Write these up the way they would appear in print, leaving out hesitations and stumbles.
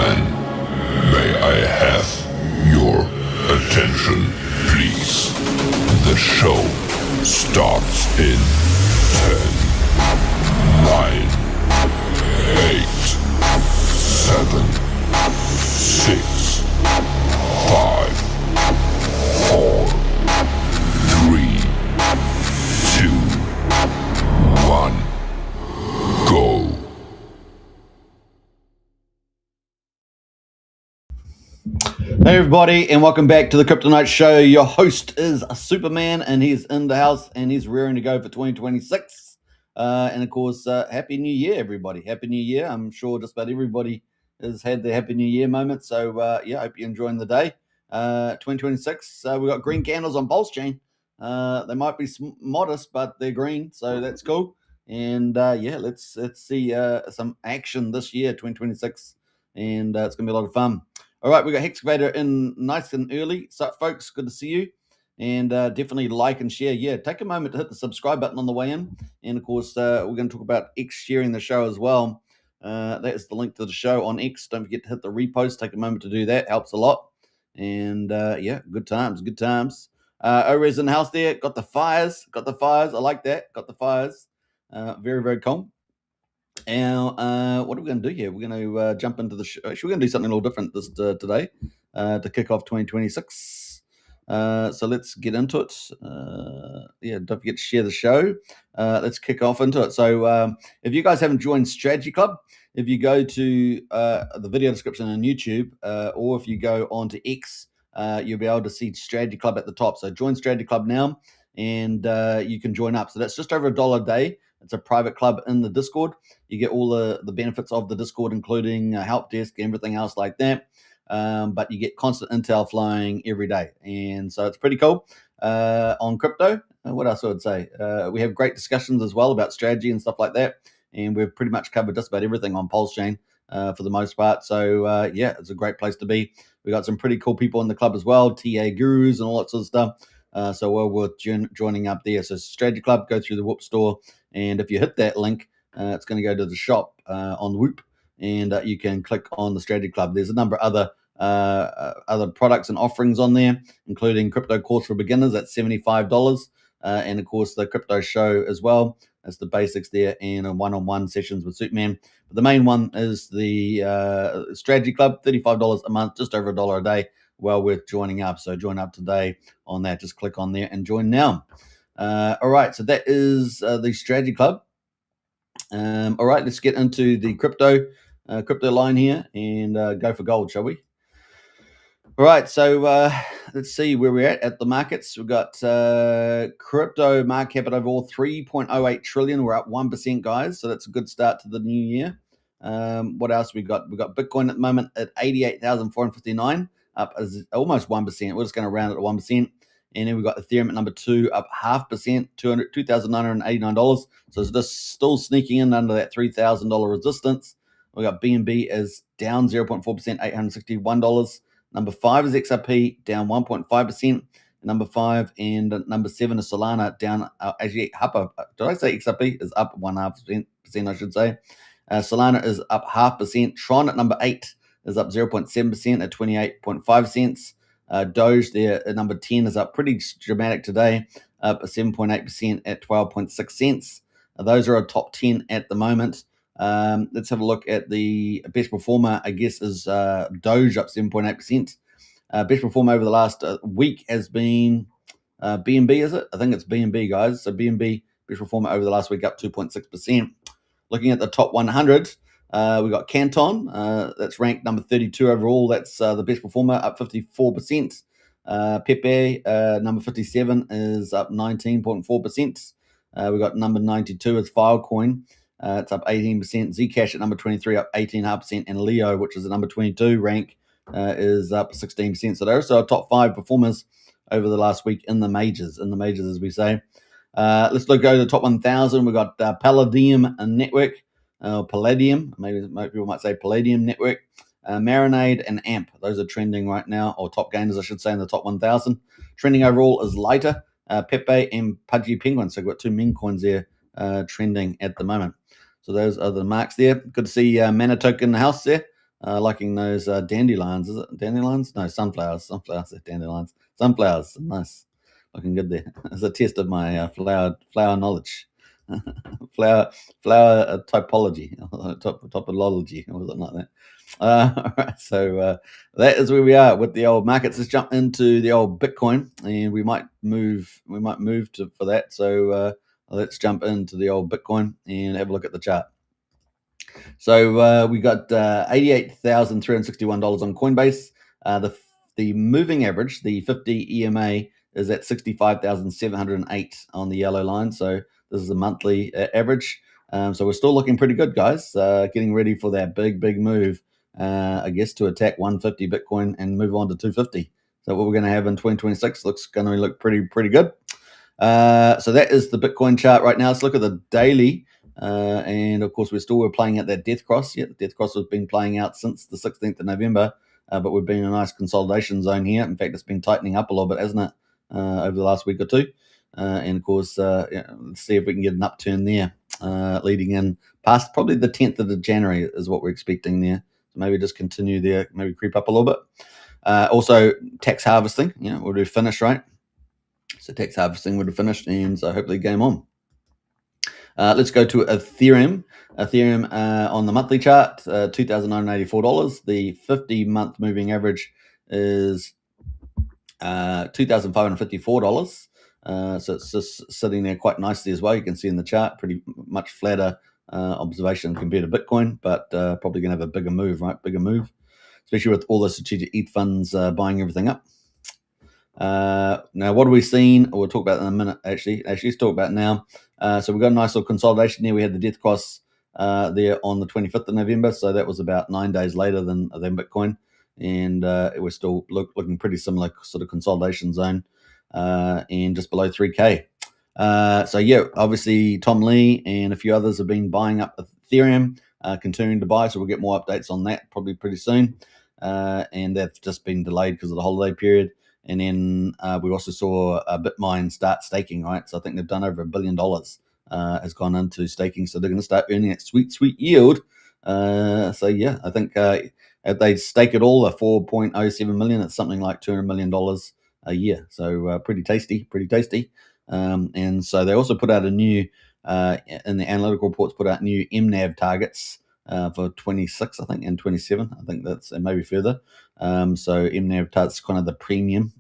Gentlemen, may I have your attention, please? The show starts in 10, 9, 8, 7, 6, 5, 4, 3, 2, 1, go. Hey everybody, and welcome back to the Crypto Night Show. Your host is Superman, and he's in the house, and he's rearing to go for 2026. And of course, Happy New Year, everybody. Happy New Year. I'm sure just about everybody has had their Happy New Year moment. So, yeah, I hope you're enjoying the day. 2026, we've got green candles on PulseChain. They might be modest, but they're green, so that's cool. And, yeah, let's see some action this year, 2026, and it's going to be a lot of fun. All right, we got Hexcavator in nice and early. So, folks, good to see you. And definitely like and share. Yeah, take a moment to hit the subscribe button on the way in. And, of course, we're going to talk about X sharing the show as well. That is the link to the show on X. Don't forget to hit the repost. Take a moment to do that. Helps a lot. And, yeah, good times, good times. Orez in the house there. Got the fires. I like that. Got the fires. Very, very cool. Now, what are we going to do here? We're going to jump into the show. Actually, we're going to do something a little different today to kick off 2026. So let's get into it. Yeah, don't forget to share the show. Let's kick off into it. So if you guys haven't joined Strategy Club, if you go to the video description on YouTube, or if you go onto X, you'll be able to see Strategy Club at the top. So join Strategy Club now, and you can join up. So that's just over $1 a day. It's a private club in the Discord. You get all the benefits of the Discord, including help desk and everything else like that. But you get constant intel flowing every day. And so it's pretty cool. On crypto, what else I would say? We have great discussions as well about strategy and stuff like that. And we've pretty much covered just about everything on PulseChain for the most part. So, yeah, it's a great place to be. We got some pretty cool people in the club as well, TA gurus and all that sort of stuff. So well worth joining up there. So Strategy Club, go through the Whoop store. And if you hit that link, it's going to go to the shop on Whoop, and you can click on the Strategy Club. There's a number of other products and offerings on there, including Crypto Course for Beginners at $75, and of course the Crypto Show as well. That's the basics there, and one-on-one sessions with Superman. But the main one is the Strategy Club, $35 a month, just over $1 a day. Well worth joining up. So join up today on that. Just click on there and join now. All right, so that is the Strategy Club. All right, let's get into the crypto line here and go for gold, shall we? All right, so let's see where we're at the markets. We've got crypto market cap at overall 3.08 trillion. We're up 1%, guys, so that's a good start to the new year. What else we got? We got Bitcoin at the moment at 88,459, up almost 1%. We're just going to round it to 1%. And then we've got Ethereum at number 2, up 0.5%, $2,989. So it's just still sneaking in under that $3,000 resistance. We got BNB as down 0.4%, $861. Number 5 is XRP, down 1.5%. Number 5 and number 7 is Solana, down actually up. Did I say XRP is up 1.5%? I should say. Solana is up 0.5%. Tron at number 8 is up 0.7% at 28.5 cents. Doge there at number 10 is up pretty dramatic today, up 7.8% at 12.6 cents. Those are our top 10 at the moment. Let's have a look at the best performer, I guess, is Doge up 7.8%. Best performer over the last week has been BNB, is it? I think it's BNB, guys. So BNB, best performer over the last week, up 2.6%. Looking at the top 100, we got Canton, that's ranked number 32 overall. That's the best performer, up 54%. Pepe, number 57, is up 19.4%. We got number 92 is Filecoin. It's up 18%. Zcash at number 23, up 18.5%. And Leo, which is the number 22 rank, is up 16%. So those are our top 5 performers over the last week in the majors, as we say. Let's go to the top 1,000. We've got Palladium Network. Palladium, maybe people might say Palladium Network, Marinade, and AMP. Those are trending right now, or top gainers, I should say, in the top 1,000. Trending overall is Lighter, Pepe, and Pudgy Penguin. So we've got 2 meme coins there trending at the moment. So those are the marks there. Good to see Mana Token in the house there. liking those dandelions. Is it dandelions? No, sunflowers. Sunflowers are dandelions. Sunflowers, nice, looking good there. It's a test of my flower knowledge. flower typology, topology, or something like that. All right, so that is where we are with the old markets. Let's jump into the old Bitcoin, and we might move for that. So let's jump into the old Bitcoin and have a look at the chart. So we got $88,361 on Coinbase. The moving average, the 50 EMA, is at 65,708 on the yellow line. So this is the monthly average. So we're still looking pretty good, guys. Getting ready for that big move, I guess, to attack 150 Bitcoin and move on to 250. So what we're going to have in 2026 looks going to look pretty good. So that is the Bitcoin chart right now. Let's look at the daily. And of course, we're playing at that death cross. Yeah, the death cross has been playing out since the 16th of November, but we've been in a nice consolidation zone here. In fact, it's been tightening up a little bit, hasn't it, over the last week or two? And of course, let's see if we can get an upturn there, leading in past probably the 10th of January is what we're expecting there. So maybe just continue there, maybe creep up a little bit. Also, tax harvesting, would have finished, right? So tax harvesting would have finished, and so hopefully game on. Let's go to Ethereum. Ethereum on the monthly chart, $2,984. The 50-month moving average is $2,554. So it's just sitting there quite nicely as well. You can see in the chart, pretty much flatter observation compared to Bitcoin, but probably going to have a bigger move, right? Bigger move, especially with all the strategic ETH funds buying everything up. Now, what have we seen? We'll talk about that in a minute, actually. Let's talk about it now. So we've got a nice little consolidation there. We had the death cross there on the 25th of November. So that was about 9 days later than Bitcoin. And it was still looking pretty similar sort of consolidation zone and just below 3K. So, yeah, obviously Tom Lee and a few others have been buying up Ethereum, continuing to buy. So we'll get more updates on that probably pretty soon. And that's just been delayed because of the holiday period. And then we also saw BitMine start staking, right? So I think they've done over $1 billion has gone into staking. So they're going to start earning that sweet yield. So, yeah, I think if they stake it all, a 4.07 million, it's something like $200 million a year. So pretty tasty. And so they also put out a new, in the analytical reports, put out new MNAV targets for 26, I think, and 27. I think that's, and maybe further. So MNAV targets kind of the premium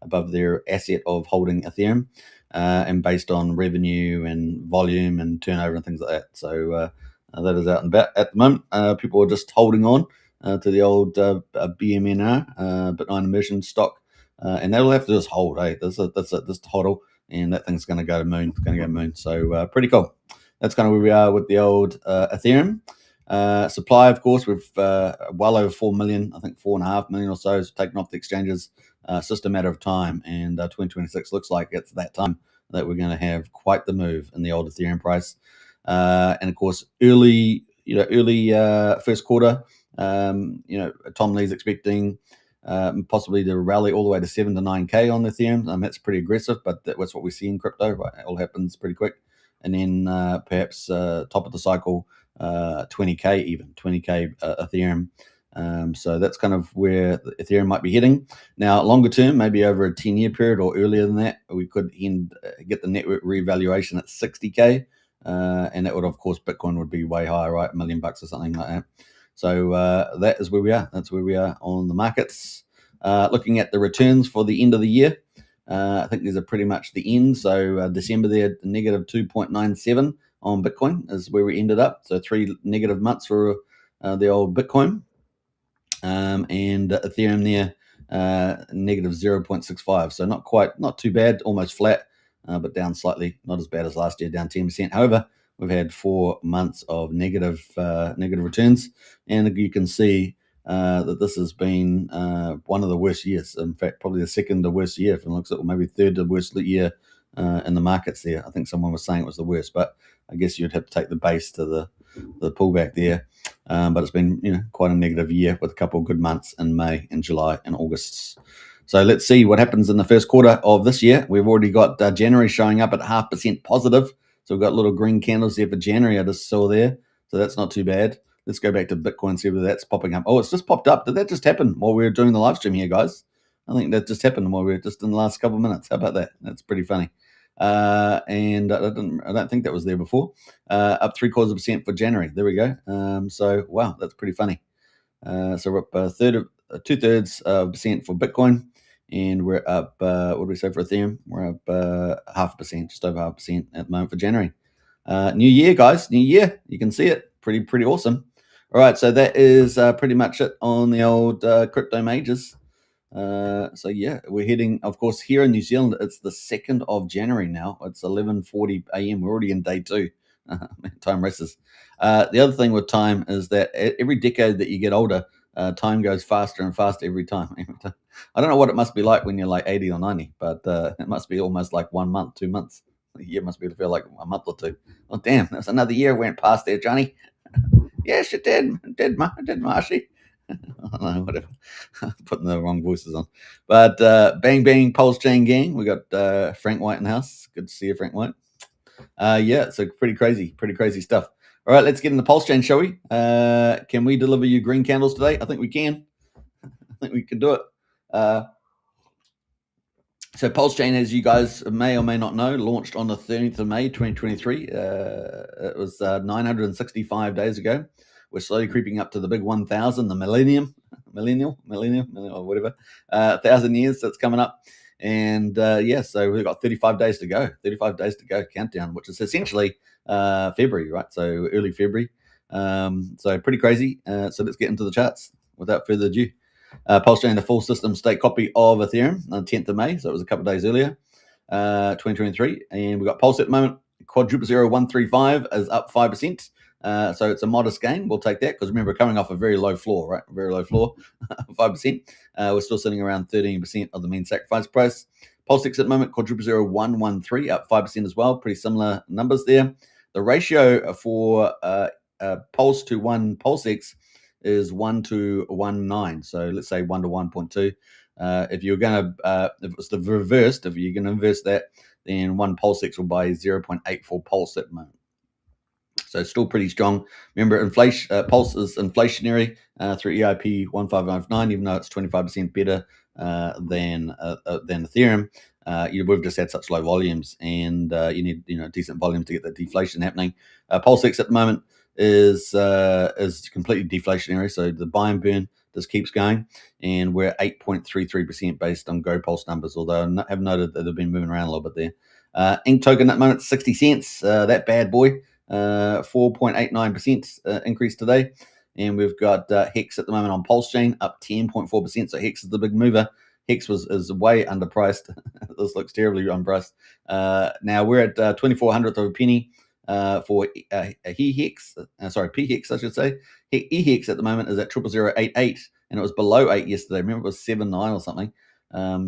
above their asset of holding Ethereum, and based on revenue and volume and turnover and things like that. So that is out and about at the moment. People are just holding on to the old BMNR, Bitcoin Immersion stock, and they'll have to just hold. That's just hodl, and that thing's going to go to moon. It's going to go moon. So pretty cool. That's kind of where we are with the old Ethereum. Supply, of course, we've well over 4 million, I think 4.5 million or so is taken off the exchanges. It's just a matter of time, and 2026 looks like it's that time that we're going to have quite the move in the old Ethereum price. And of course, early first quarter, Tom Lee's expecting possibly to rally all the way to 7 to 9K on Ethereum. That's pretty aggressive, but that's what we see in crypto, right? It all happens pretty quick. And then perhaps top of the cycle, 20K Ethereum. So that's kind of where Ethereum might be heading. Now, longer term, maybe over a 10-year period or earlier than that, we could get the network revaluation at 60K. And that would, of course, Bitcoin would be way higher, right? $1 million or something like that. So that is where we are. That's where we are on the markets. Looking at the returns for the end of the year, I think these are pretty much the end. So December there, negative 2.97 on Bitcoin is where we ended up. So 3 negative months for the old Bitcoin. And Ethereum there, negative 0.65. So not too bad, almost flat, but down slightly, not as bad as last year, down 10%. However, we've had 4 months of negative returns, and you can see that this has been one of the worst years. In fact, probably the second to worst year, if it looks at, or maybe third to worst year in the markets there. I think someone was saying it was the worst, but I guess you'd have to take the base to the pullback there. But it's been quite a negative year with a couple of good months in May and July and August. So let's see what happens in the first quarter of this year. We've already got January showing up at 0.5% positive. So we've got little green candles there for January I just saw there. So that's not too bad. Let's go back to Bitcoin and see whether that's popping up. Oh, it's just popped up. Did that just happen while we were doing the live stream here, guys? I think that just happened while we were just in the last couple of minutes. How about that? That's pretty funny. And I don't think that was there before. Up 0.75% for January. There we go. So wow, that's pretty funny. So we're up 2/3 of percent for Bitcoin, and we're up. What do we say for Ethereum? We're up 0.5%, just over 0.5% at the moment for January. New year, guys. New year. You can see it. Pretty awesome. All right, so that is pretty much it on the old crypto majors. So yeah, we're heading, of course, here in New Zealand. It's the 2nd of January now. It's 11:40 a.m. We're already in day 2. Time races. The other thing with time is that every decade that you get older, time goes faster and faster every time. I don't know what it must be like when you're like 80 or 90, but it must be almost like 1 month, 2 months. The year must be to feel like a month or two. Oh damn, that's another year went past there, Johnny. Yes, it did. It did, Marshy. I don't know, whatever. Putting the wrong voices on. But bang, PulseChain gang. We got Frank White in the house. Good to see you, Frank White. Yeah, so pretty crazy stuff. All right, let's get into PulseChain, shall we? Can we deliver you green candles today? I think we can. I think we can do it. So PulseChain, as you guys may or may not know, launched on the 13th of May, 2023. It was 965 days ago. We're slowly creeping up to the big 1,000, the millennium, or whatever, 1,000 years that's coming up. And yeah, so we've got 35 days to go, countdown, which is essentially February, right? So early February. So pretty crazy. So let's get into the charts without further ado. PulseChain, the full system state copy of Ethereum on the 10th of May. So it was a couple of days earlier, 2023. And we've got Pulse at the moment. Quadruple 0135 is up 5%. So it's a modest gain. We'll take that because remember, coming off a very low floor, right? Very low floor, 5%. We're still sitting around 13% of the mean sacrifice price. PulseX at the moment, quadruple 0113, up 5% as well. Pretty similar numbers there. The ratio for Pulse to 1 PulseX is 1:19. So let's say 1 to 1.2. If you're going to, if it's the reversed, if you're going to inverse that, then 1 PulseX will buy 0.84 Pulse at the moment. So still pretty strong. Remember, inflation Pulse is inflationary through EIP 1559, even though it's 25% better than Ethereum. We've just had such low volumes, and you need decent volumes to get that deflation happening. PulseX at the moment is completely deflationary, so the buy and burn just keeps going, and we're 8.33% based on GoPulse numbers. Although I have noted that they've been moving around a little bit there. Ink token at the moment 60 cents. That bad boy. 4.89% increase today, and we've got Hex at the moment on PulseChain up 10.4%. So Hex is the big mover. Hex is way underpriced. This looks terribly underpriced. Now we're at 2400th of a penny for PHEX, I should say. EHEX at the moment is at 0.0088, and it was below 8 yesterday. Remember, it was 7.9 or something.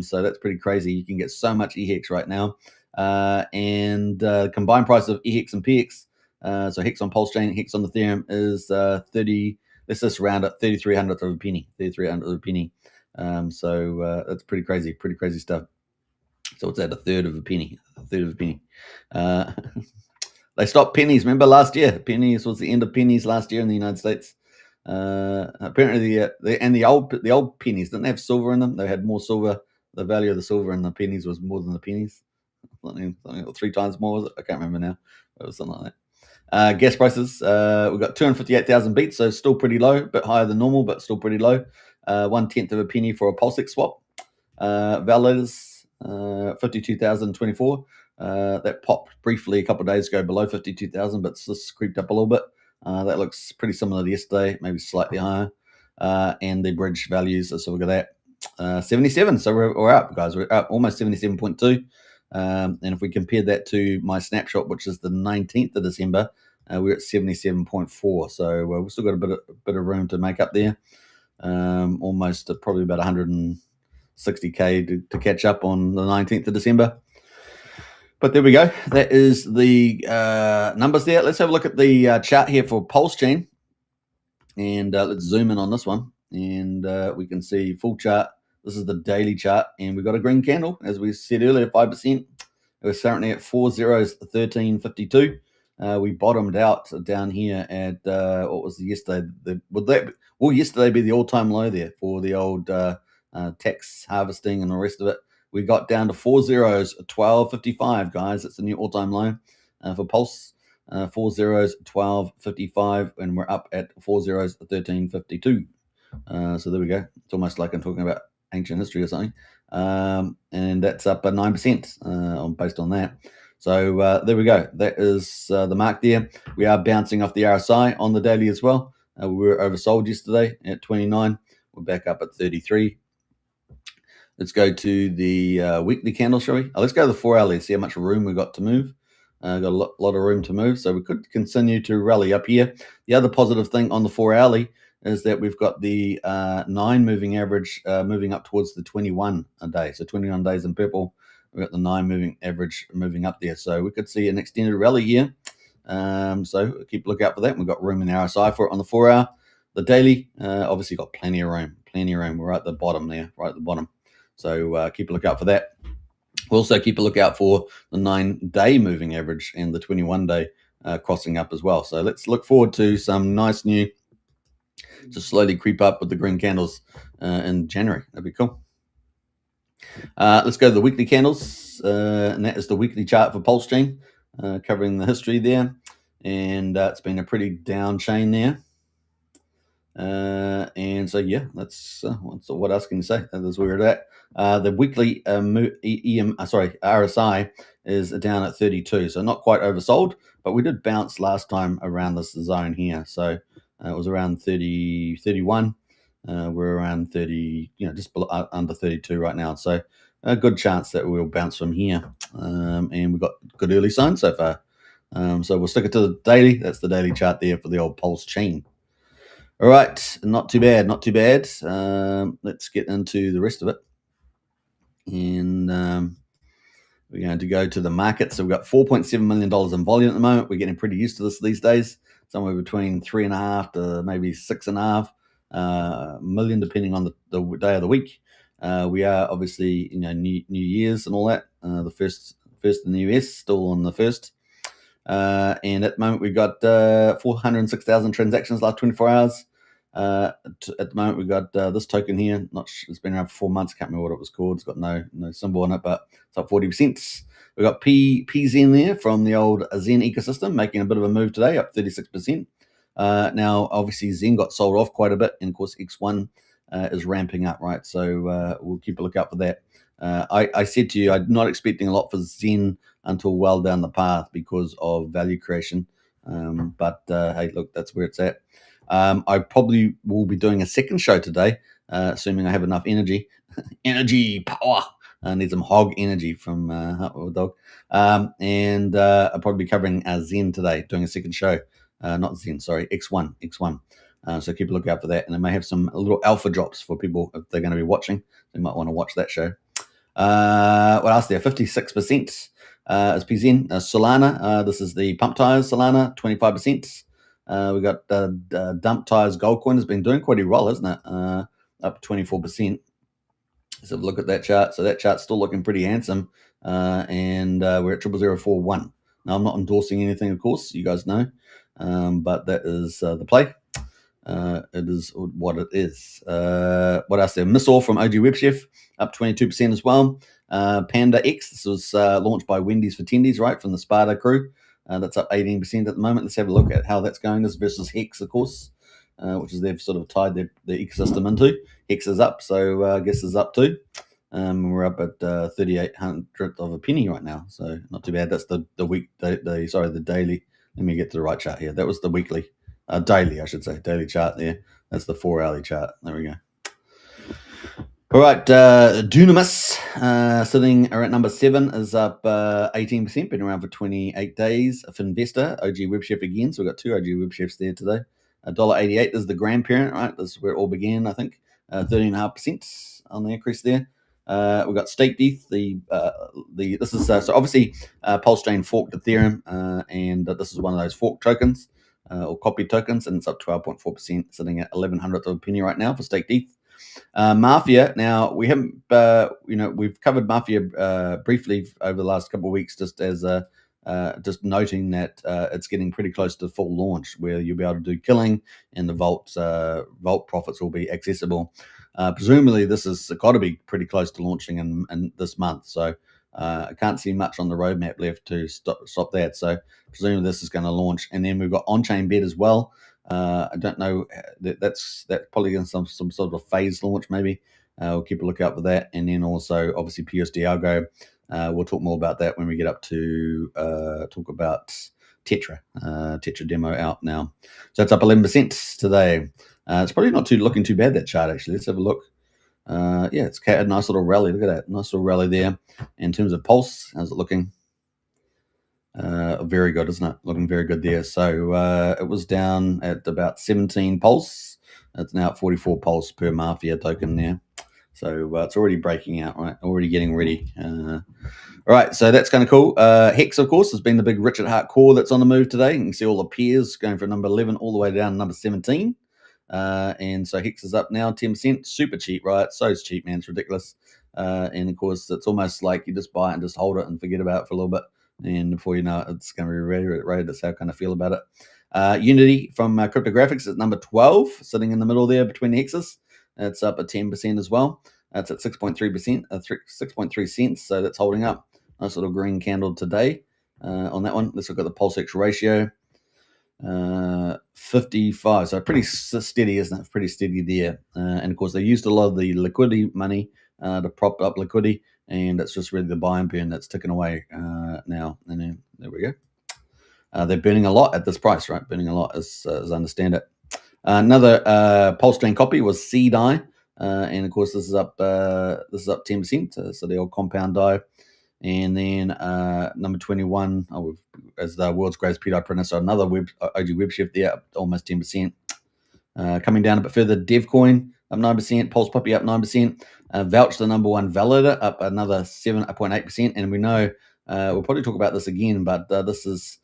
So that's pretty crazy. You can get so much EHEX right now. And combined price of EHEX and PX. So Hex on PulseChain, Hex on Ethereum is 30. Let's just round up 3,300th of a penny. 3,300th of a penny. So that's pretty crazy stuff. So it's at 1/3 of a penny. They stopped pennies. Remember last year? Pennies was the end of pennies last year in the United States. Apparently, the old pennies didn't have silver in them. They had more silver. The value of the silver in the pennies was more than the pennies. Something 3 times more. Was it? I can't remember now. It was something like that. Gas prices, we've got 258,000 beats, so still pretty low, a bit higher than normal, but still pretty low. 1/10 of a penny for a PulseX swap. Validators, 52,024. That popped briefly a couple of days ago below 52,000, but it's just creeped up a little bit. That looks pretty similar to yesterday, maybe slightly higher. And the bridge values, so we've got that 77. So we're up, guys. We're up almost 77.2. And if we compare that to my snapshot, which is the 19th of December, we're at 77.4. So we've still got a bit of room to make up there. Almost probably about 160K to catch up on the 19th of December. But there we go. That is the numbers there. Let's have a look at the chart here for PulseChain. And let's zoom in on this one. And we can see full chart. This is the daily chart, and we've got a green candle, as we said earlier, 5%. We're currently at 4 zeros, 13.52. We bottomed out down here at what was yesterday? Will yesterday be the all-time low there for the old tax harvesting and the rest of it? We got down to 4 zeros, 12.55, guys. It's the new all-time low for Pulse. 4 zeros, 12.55, and we're up at 4 zeros, 13.52. So there we go. It's almost like I'm talking about ancient history or something. And that's up 9% based on that. So there we go. That is the mark there. We are bouncing off the RSI on the daily as well. We were oversold yesterday at 29. We're back up at 33. Let's go to the weekly candle, shall we? Let's go to the 4 hourly, see how much room we've got to move. Got a lot of room to move, so we could continue to rally up here. The other positive thing on the 4 hourly is that we've got the 9 moving average moving up towards the 21 a day. So 21 days in purple. We've got the 9 moving average moving up there. So we could see an extended rally here. So keep a lookout for that. We've got room in the RSI for it on the 4 hour. The daily, obviously got plenty of room. We're right at the bottom there, right at the bottom. So keep a lookout for that. We'll also keep a lookout for the 9-day moving average and the 21-day crossing up as well. So let's look forward to some nice new, just slowly creep up with the green candles in January. That'd be cool. Let's go to the weekly candles, and that is the weekly chart for PulseChain, covering the history there. And it's been a pretty down chain there. And so, yeah, that's what else can you say? That's where we're at. The weekly RSI is down at 32, so not quite oversold, but we did bounce last time around this zone here. So it was around 30, 31. We're around 30, just below, under 32 right now. So a good chance that we'll bounce from here. And we've got good early signs so far. So we'll stick it to the daily. That's the daily chart there for the old PulseChain. All right, not too bad. Let's get into the rest of it. And we're going to go to the market. So we've got $4.7 million in volume at the moment. We're getting pretty used to this these days, somewhere between 3.5 to maybe 6.5 million, depending on the day of the week. We are obviously, New Year's and all that. The first in the US, still on the first. And at the moment, we've got 406,000 transactions last 24 hours. At the moment, we've got this token here. It's been around for 4 months. Can't remember what it was called. It's got no symbol on it, but it's up 40%. We've got PZen there from the old Zen ecosystem, making a bit of a move today, up 36%. Now, obviously, Zen got sold off quite a bit, and of course, X1 is ramping up, right? So we'll keep a lookout for that. I said to you, I'm not expecting a lot for Zen until well down the path because of value creation. But hey, look, that's where it's at. I probably will be doing a second show today, assuming I have enough energy. Energy, power. I need some hog energy from Dog. And I'll probably be covering Zen today, doing a second show. Not Zen, sorry, X1. So keep a lookout for that. And I may have some little alpha drops for people if they're going to be watching. They might want to watch that show. What else there? 56% is PZen. Solana, this is the pump tires Solana, 25%. We got dump tires Goldcoin has been doing quite well, isn't it? Up 24%. Let's have a look at that chart. So that chart's still looking pretty handsome. And we're at 0.0041. Now, I'm not endorsing anything, of course, you guys know. But that is the play. It is what it is. What else there? Missile from OG WebChef, up 22% as well. Panda X, this was launched by Wendy's for Tendies, right, from the Sparta crew. That's up 18% at the moment. Let's have a look at how that's going. This versus Hex, of course, which is they've sort of tied their ecosystem into. Hex is up, so I guess is up too. We're up at 3/800th of a penny right now, so not too bad. That's the daily. Let me get to the right chart here. That was the weekly. Daily, I should say. Daily chart there. That's the 4 hourly chart. There we go. All right. Dunamis, sitting around number 7, is up 18%. Been around for 28 days. Finvestor, OG WebChef again. So we've got 2 OG WebChefs there today. $1.88 is the grandparent, right? This is where it all began, I think. 13.5% on the increase there. We've got Stake ETH. This is so obviously PulseChain forked Ethereum, and this is one of those fork tokens. Or copy tokens, and it's up 12.4%, sitting at 1,100th of a penny right now for Stake ETH. Mafia. Now we haven't, we've covered Mafia briefly over the last couple of weeks, just as a just noting that it's getting pretty close to full launch, where you'll be able to do killing, and the vault profits will be accessible. Presumably, this has got to be pretty close to launching in this month. So I can't see much on the roadmap left to stop that. So presumably this is going to launch, and then we've got on-chain bet as well. I don't know. That's probably in some sort of phased launch, maybe. We'll keep a lookout for that, and then also obviously PUSD Algo. We'll talk more about that when we get up to talk about Tetra. Tetra demo out now, so it's up 11% today. It's probably not looking too bad, that chart, actually. Let's have a look. Yeah, it's a nice little rally. Look at that, nice little rally there. In terms of pulse, how's it looking? Very good, isn't it? Looking very good there. So it was down at about 17 pulse. It's now at 44 pulse per Mafia token there. So it's already breaking out, right? Already getting ready. All right, so that's kind of cool. Hex, of course, has been the big Richard Hart core that's on the move today. You can see all the peers going from number 11 all the way down to number 17. And so Hex is up now 10%. Super cheap, right? So it's cheap, man. It's ridiculous. And of course, it's almost like you just buy it and just hold it and forget about it for a little bit. And before you know it, it's going to be rated. That's how I kind of feel about it. Unity from Cryptographics is number 12, sitting in the middle there between the X's. It's up at 10% as well. It's at 6.3%, 6.3 cents. So that's holding up. Nice little green candle today on that one. Let's look at the PulseX ratio. 55. So pretty steady, isn't it? Pretty steady there. And of course, they used a lot of the liquidity money to prop up liquidity. And it's just really the buy and burn that's ticking away now. And then there we go. They're burning a lot at this price, right? Burning a lot, as I understand it. Another PulseChain copy was CDI, and of course this is up 10%. So the old compound die, and then number 21 as the world's greatest PDI printer. So another OG web shift there, up almost 10%. Coming down a bit further, DevCoin up 9%, Pulse Puppy up 9%, Vouch, the number one validator, up another 7.8%. And we know we'll probably talk about this again, but this is.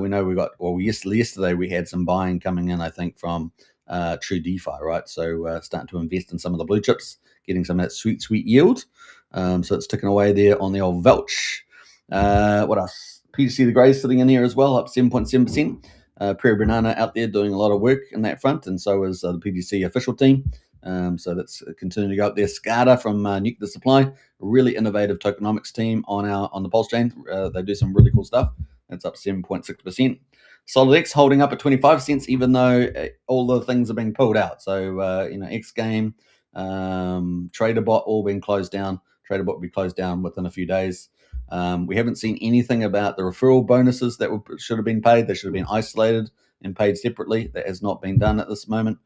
We know we got, yesterday we had some buying coming in, I think, from Tru2X, right? So starting to invest in some of the blue chips, getting some of that sweet yield. So it's ticking away there on the old Vouch. What else? PTC the Grey sitting in here as well, up 7.7%. Prairie Banana out there doing a lot of work in that front, and so is the PTC official team. So that's continuing to go up there. SCADA from Nuke the Supply, really innovative tokenomics team on the PulseChain. They do some really cool stuff. That's up 7.6%. SolidX holding up at 25 cents, even though all the things are being pulled out. So, X Game, TraderBot all being closed down. TraderBot will be closed down within a few days. We haven't seen anything about the referral bonuses that should have been paid. They should have been isolated and paid separately. That has not been done at this moment.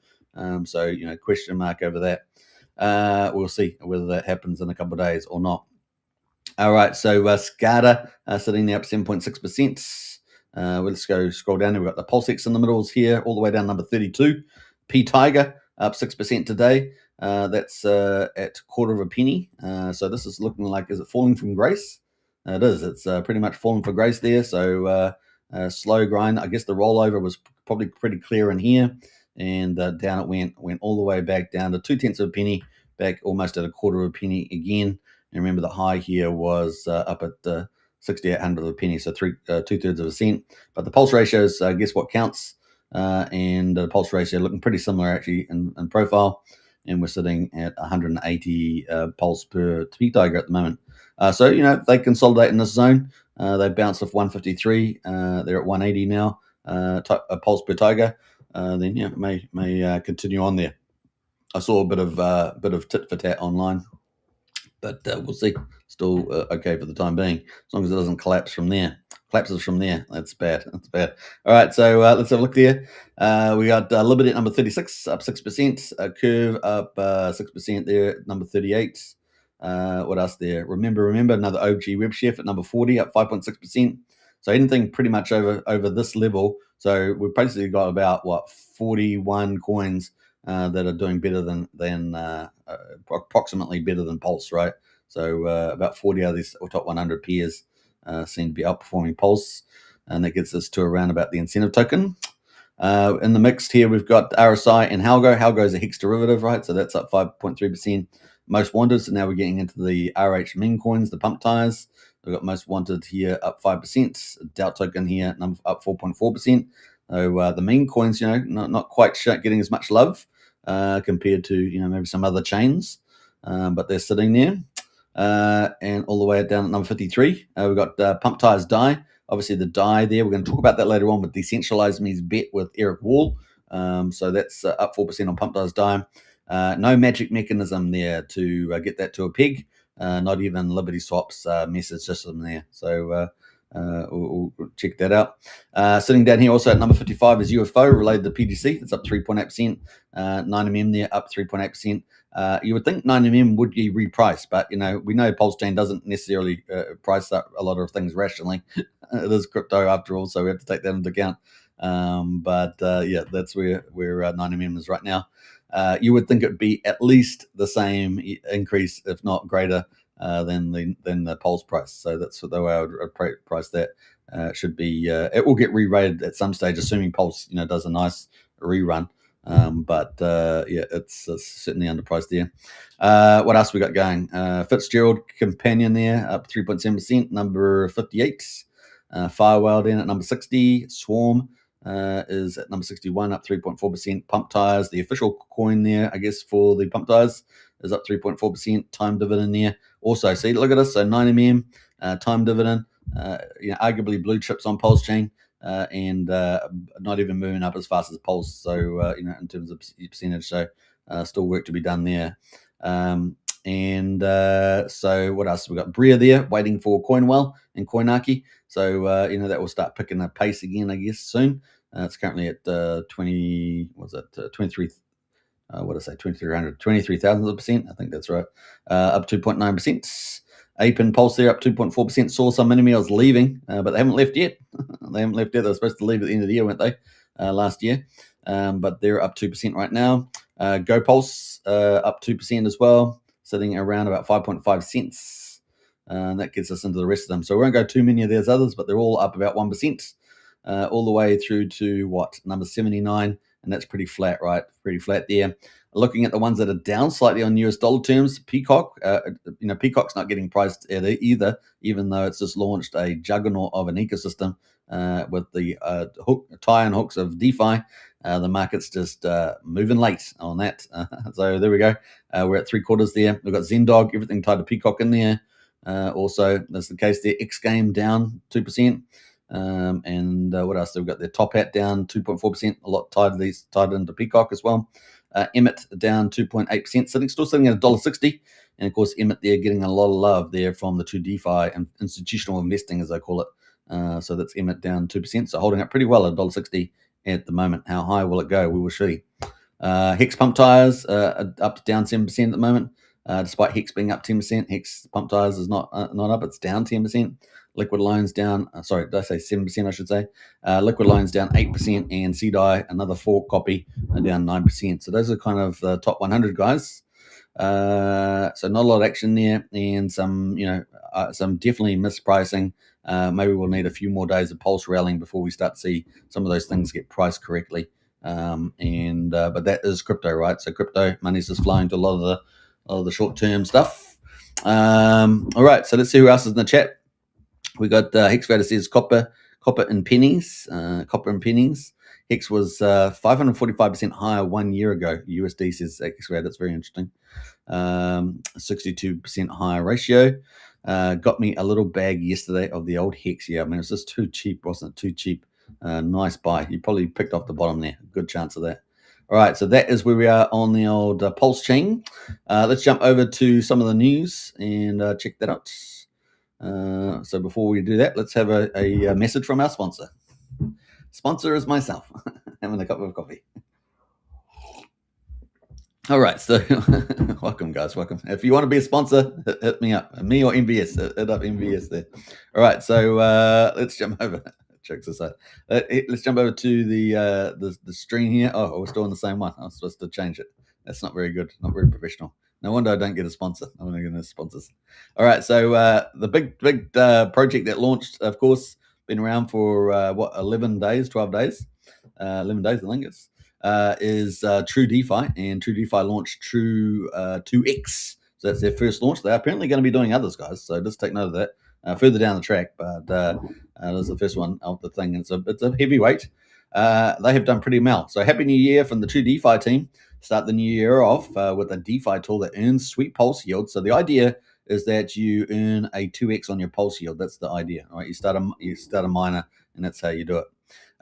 So, question mark over that. We'll see whether that happens in a couple of days or not. All right, so SCADA sitting there up 7.6%. Let's go scroll down. We've got the PulseX in the middles here, all the way down number 32. P Tiger up 6% today. That's at quarter of a penny. So this is looking like, is it falling from grace? It is. It's pretty much falling for grace there. So slow grind. I guess the rollover was probably pretty clear in here, and down it went all the way back down to 0.2 of a penny, back almost at a quarter of a penny again. And remember, the high here was up at 6,800 of a penny, so 2/3 of a cent. But the pulse ratios, guess what counts? And the pulse ratio looking pretty similar actually in profile. And we're sitting at 180 pulse per Tiger at the moment. So, they consolidate in this zone. They bounced off 153. They're at 180 now, pulse per Tiger. Then, it may continue on there. I saw a bit of tit for tat online. But we'll see. Still okay for the time being, as long as it doesn't collapse from there. Collapses from there. That's bad. All right, so let's have a look there. We got Liberty at number 36, up 6%. Curve up 6% there at number 38. What else there? Remember, another OG web chef at number 40, up 5.6%. So anything pretty much over this level. So we've basically got about 41 coins that are doing better than approximately better than Pulse, right? So about 40 out of these top 100 peers seem to be outperforming Pulse, and that gets us to around about the incentive token. In the mix here, we've got RSI and Halgo. Halgo is a Hex derivative, right? So that's up 5.3%. Most wanted. So now we're getting into the RH meme coins, the pump tires. We've got most wanted here up 5%. Doubt token here up 4.4%. So the meme coins, not quite getting as much love compared to maybe some other chains, but they're sitting there. And all the way down at number 53, we've got Pump Tires Die. Obviously, the die there, we're going to talk about that later on with Decentralized Me's bet with Eric Wall. So that's up 4% on Pump Tires Die. No magic mechanism there to get that to a peg. Not even LibertySwap's message system there. So we'll check that out. Sitting down here also at number 55 is UFO related to PDC. It's up 3.8%. 9mm there up 3.8%. You would think 9mm would be repriced, but we know PulseChain doesn't necessarily price up a lot of things rationally. It is crypto after all, so we have to take that into account. But that's where 9mm is right now. You would think it would be at least the same increase, if not greater, than the Pulse price. So that's the way I would price that. It should be. It will get re-rated at some stage, assuming Pulse does a nice rerun. But it's certainly underpriced there. What else we got going? Fitzgerald Companion there up 3.7%. Number 58. Firewall in at number 60. Swarm is at number 61, up 3.4%. Pump Tires, the official coin there, I guess, for the Pump Tires, is up 3.4%. Time dividend there. Also, see, look at this. So 9mm, time dividend, arguably blue chips on PulseChain, and not even moving up as fast as Pulse. So, in terms of percentage, so still work to be done there. So what else? We've got Bria there waiting for Coinwell and Coinaki. So, that will start picking up pace again, I guess, soon. It's currently at 23, 23,000%. I think that's right. Up 2.9%. Ape and Pulse there up 2.4%. Saw some mini-meals leaving, but they haven't left yet. They were supposed to leave at the end of the year, weren't they? Last year. But they're up 2% right now. GoPulse up 2% as well, sitting around about 5.5 cents. That gets us into the rest of them. So we won't go too many of those others, but they're all up about 1%, all the way through to number 79, and that's pretty flat, right? Pretty flat there. Looking at the ones that are down slightly on US dollar terms, Peacock, Peacock's not getting priced either, even though it's just launched a juggernaut of an ecosystem with the tie and hooks of DeFi. The market's just moving late on that. So there we go. We're at 3/4 there. We've got Zendog, everything tied to Peacock in there. Also, that's the case there. X Game down 2%. And what else? We've got their Top Hat down 2.4%. A lot tied into Peacock as well. Emmet down 2.8%, still sitting at $1.60. And of course, Emmet there getting a lot of love there from the 2DeFi and institutional investing, as I call it. So that's Emmet down 2%. So holding up pretty well at $1.60 at the moment. How high will it go? We will see. Hex Pump Tires up down 7% at the moment. Despite Hex being up 10%, Hex Pump Tires is not up. It's down 10%. Liquid Loans down, did I say 7%, I should say. Liquid Loans down 8%, and CDI, another fork copy, down 9%. So those are kind of the top 100 guys. So not a lot of action there, and some definitely mispricing. Maybe we'll need a few more days of pulse rallying before we start to see some of those things get priced correctly. But that is crypto, right? So crypto money's just flying to a lot of the short-term stuff. All right, so let's see who else is in the chat. We got Hexvader says copper and pennies. Copper and pennies. Hex was 545% higher 1 year ago. USD says Hexvader. That's very interesting. 62% higher ratio. Got me a little bag yesterday of the old Hex. Yeah, I mean, it was just too cheap, wasn't it? Too cheap. Nice buy. You probably picked off the bottom there. Good chance of that. All right, so that is where we are on the old PulseChain. Let's jump over to some of the news and check that out. So before we do that, let's have a message from our sponsor. Sponsor is myself, having a cup of coffee. All right, so welcome, guys. Welcome. If you want to be a sponsor, hit me up. Me or MVS. Hit up MVS there. All right, so let's jump over. Checks this out. Let's jump over to the stream here. Oh, we're still on the same one. I was supposed to change it. That's not very good. Not very professional. No wonder I don't get a sponsor. I'm going to get sponsors. All right, so the big project that launched, of course, been around for 11 days, 12 days, 11 days, I think it's. Is Tru2X, and Tru2X launched Tru2X. So that's their first launch. They're apparently going to be doing others, guys. So just take note of that. further down the track, but it was the first one of the thing. It's a heavyweight. They have done pretty well. So happy new year from the Tru2X team. Start the new year off with a DeFi tool that earns sweet pulse yield. So the idea is that you earn a 2x on your pulse yield. That's the idea, right? You start a miner, and that's how you do it.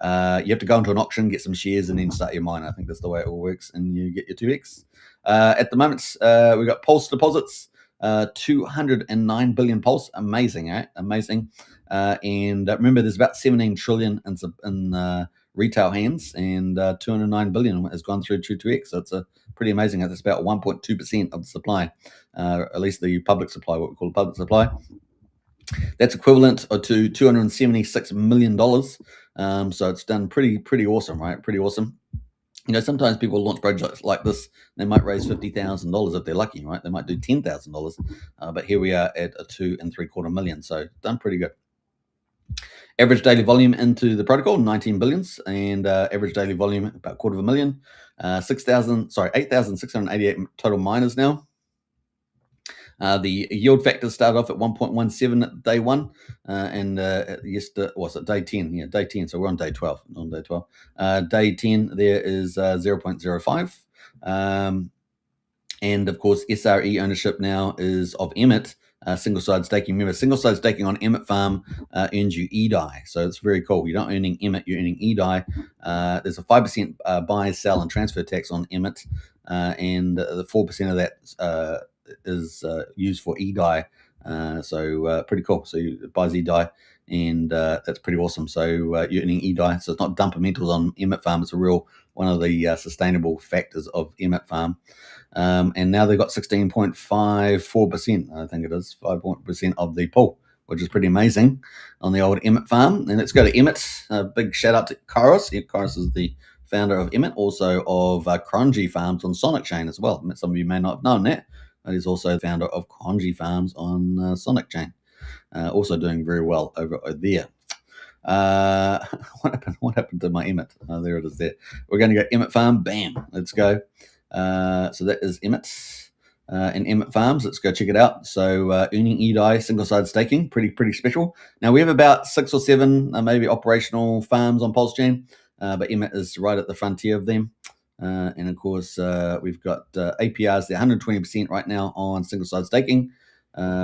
You have to go into an auction, get some shares, and then start your miner. I think that's the way it all works, and you get your 2x. At the moment, we've got pulse deposits, 209 billion pulse. Amazing, right? Amazing. And remember, there's about 17 trillion in retail hands, and 209 billion has gone through Tru2X. So it's a pretty amazing. It's about 1.2% of the supply, at least the public supply, what we call public supply. That's equivalent to $276 million. So it's done pretty awesome, right? Pretty awesome. You know, sometimes people launch projects like this, they might raise $50,000 if they're lucky, right? They might do $10,000, but here we are at a 2.75 million. So done pretty good. Average daily volume into the protocol, 19 billions, and average daily volume about 250,000. 8,688 total miners now. The yield factor started off at 1.17 at day one, and yesterday was it day 10? Yeah, day 10. So we're on day 12. On day 12, day 10 there is 0.05, and of course SRE ownership now is of Emmet. Single-side staking. Remember, single-side staking on Emmet Farm earns you EDI, so it's very cool. You're not earning Emmet, you're earning EDI. There's a 5% buy, sell, and transfer tax on Emmet, and the 4% of that is used for EDI. So pretty cool. So you buys EDI, and that's pretty awesome. So you're earning EDI. So it's not dumpermentals on Emmet Farm. It's a real one of the sustainable factors of Emmet Farm. And now they've got 16.54%, I think it is, 5% of the pool, which is pretty amazing on the old Emmet Farm. And let's go to Emmet. Big shout out to Kairos. Kairos is the founder of Emmet, also of Cronji Farms on SonicChain as well. Some of you may not have known that, but he's also the founder of Cronji Farms on SonicChain. Also doing very well over there. What happened to my Emmet? Oh, there it is there. We're going to go Emmet Farm. Bam. Let's go. So that is Emmet and Emmet Farms. Let's go check it out. So earning EDI, single-side staking, pretty special. Now we have about 6 or 7 maybe operational farms on PulseChain, but Emmet is right at the frontier of them. And of course, we've got APRs there, 120% right now on single-side staking.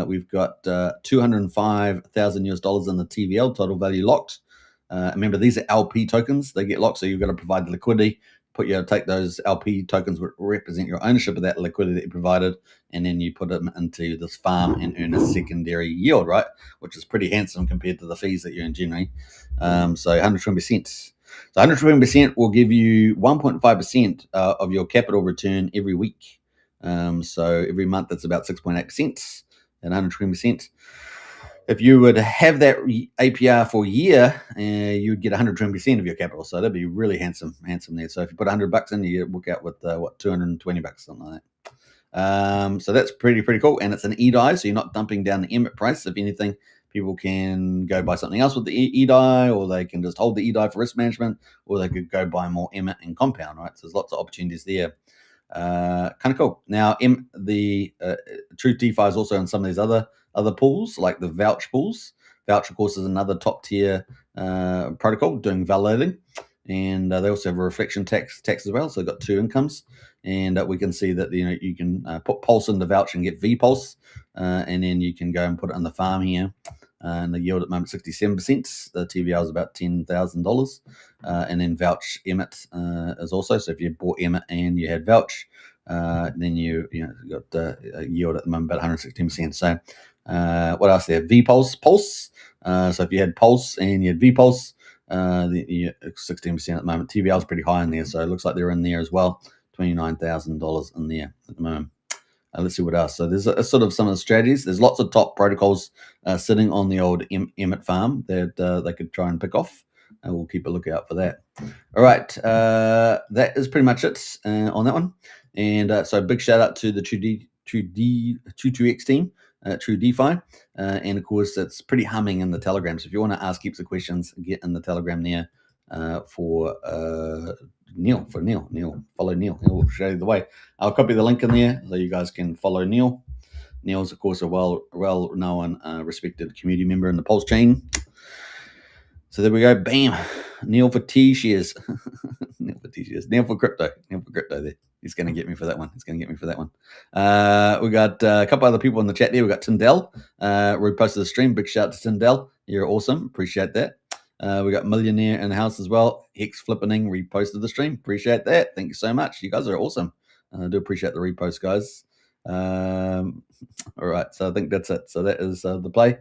We've got $205,000 in the TVL, total value locked. Remember, these are LP tokens. They get locked, so you've got to provide the liquidity. Take those LP tokens which represent your ownership of that liquidity that you provided, and then you put them into this farm and earn a secondary yield, right? Which is pretty handsome compared to the fees that you earn generally. So 120%. So 120% will give you 1.5% of your capital return every week. So every month that's about 6.8% at 120%. If you were to have that APR for a year, you'd get 120% of your capital. So that'd be really handsome there. So if you put $100 in, you work out with $220, something like that. So that's pretty cool. And it's an EDI, so you're not dumping down the Emmet price. If anything, people can go buy something else with the EDI, or they can just hold the EDI for risk management, or they could go buy more Emmet and Compound, right? So there's lots of opportunities there. Kind of cool. Now, the Tru2X is also in some of these other pools, like the Vouch pools. Vouch, of course, is another top tier protocol doing validating, and they also have a reflection tax as well. So they've got 2 incomes, and we can see that you can put Pulse into Vouch and get VPulse, and then you can go and put it on the farm here. And the yield at the moment 67%. The TVL is about $10,000, and then Vouch Emmet is also. So if you bought Emmet and you had Vouch, then you got the yield at the moment about 116%. So what else there? Pulse. So if you had Pulse and you had VPulse, 16% at the moment. TVL is pretty high in there, so it looks like they're in there as well. $29,000 in there at the moment. Let's see what else. So there's a sort of some of the strategies. There's lots of top protocols sitting on the old Emmet farm that they could try and pick off. And we'll keep a lookout for that. All right. That is pretty much it on that one. And so big shout out to the Tru2X team, Tru2X. And of course, it's pretty humming in the Telegram. So if you want to ask heaps of questions, get in the Telegram there for Neil. Follow Neil. He'll show you the way. I'll copy the link in there so you guys can follow Neil. Neil's, of course, a well-known, respected community member in the PulseChain. So there we go. Bam. Neil for T shares. Neil for T shares. Neil for crypto. Neil for crypto there. He's going to get me for that one. We got a couple other people in the chat there. We got Tyndall. Reposted the stream. Big shout out to Tyndall. You're awesome. Appreciate that. We got Millionaire in the house as well. Hex Flippening reposted the stream. Appreciate that. Thank you so much. You guys are awesome. I do appreciate the repost, guys. All right. So I think that's it. So that is the play.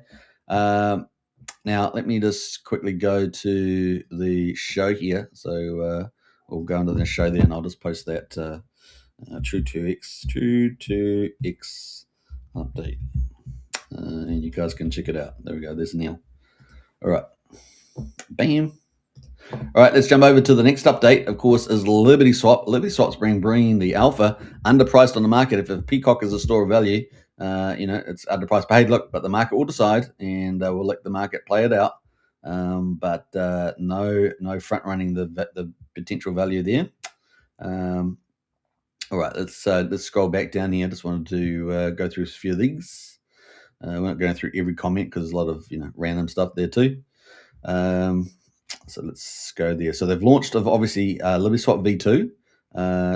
Now, let me just quickly go to the show here. So we'll go into the show there, and I'll just post that Tru2X update. And you guys can check it out. There we go. There's Neil. All right. Bam. All right, let's jump over to the next update. Of course, is LibertySwap. LibertySwap's bringing the alpha underpriced on the market. If a peacock is a store of value, it's underpriced. But hey, look, but the market will decide, and we'll let the market play it out. But no front running the potential value there. All right, let's scroll back down here. I just wanted to go through a few of these. We're not going through every comment because there's a lot of random stuff there too. So let's go there. So they've launched obviously LibertySwap V2.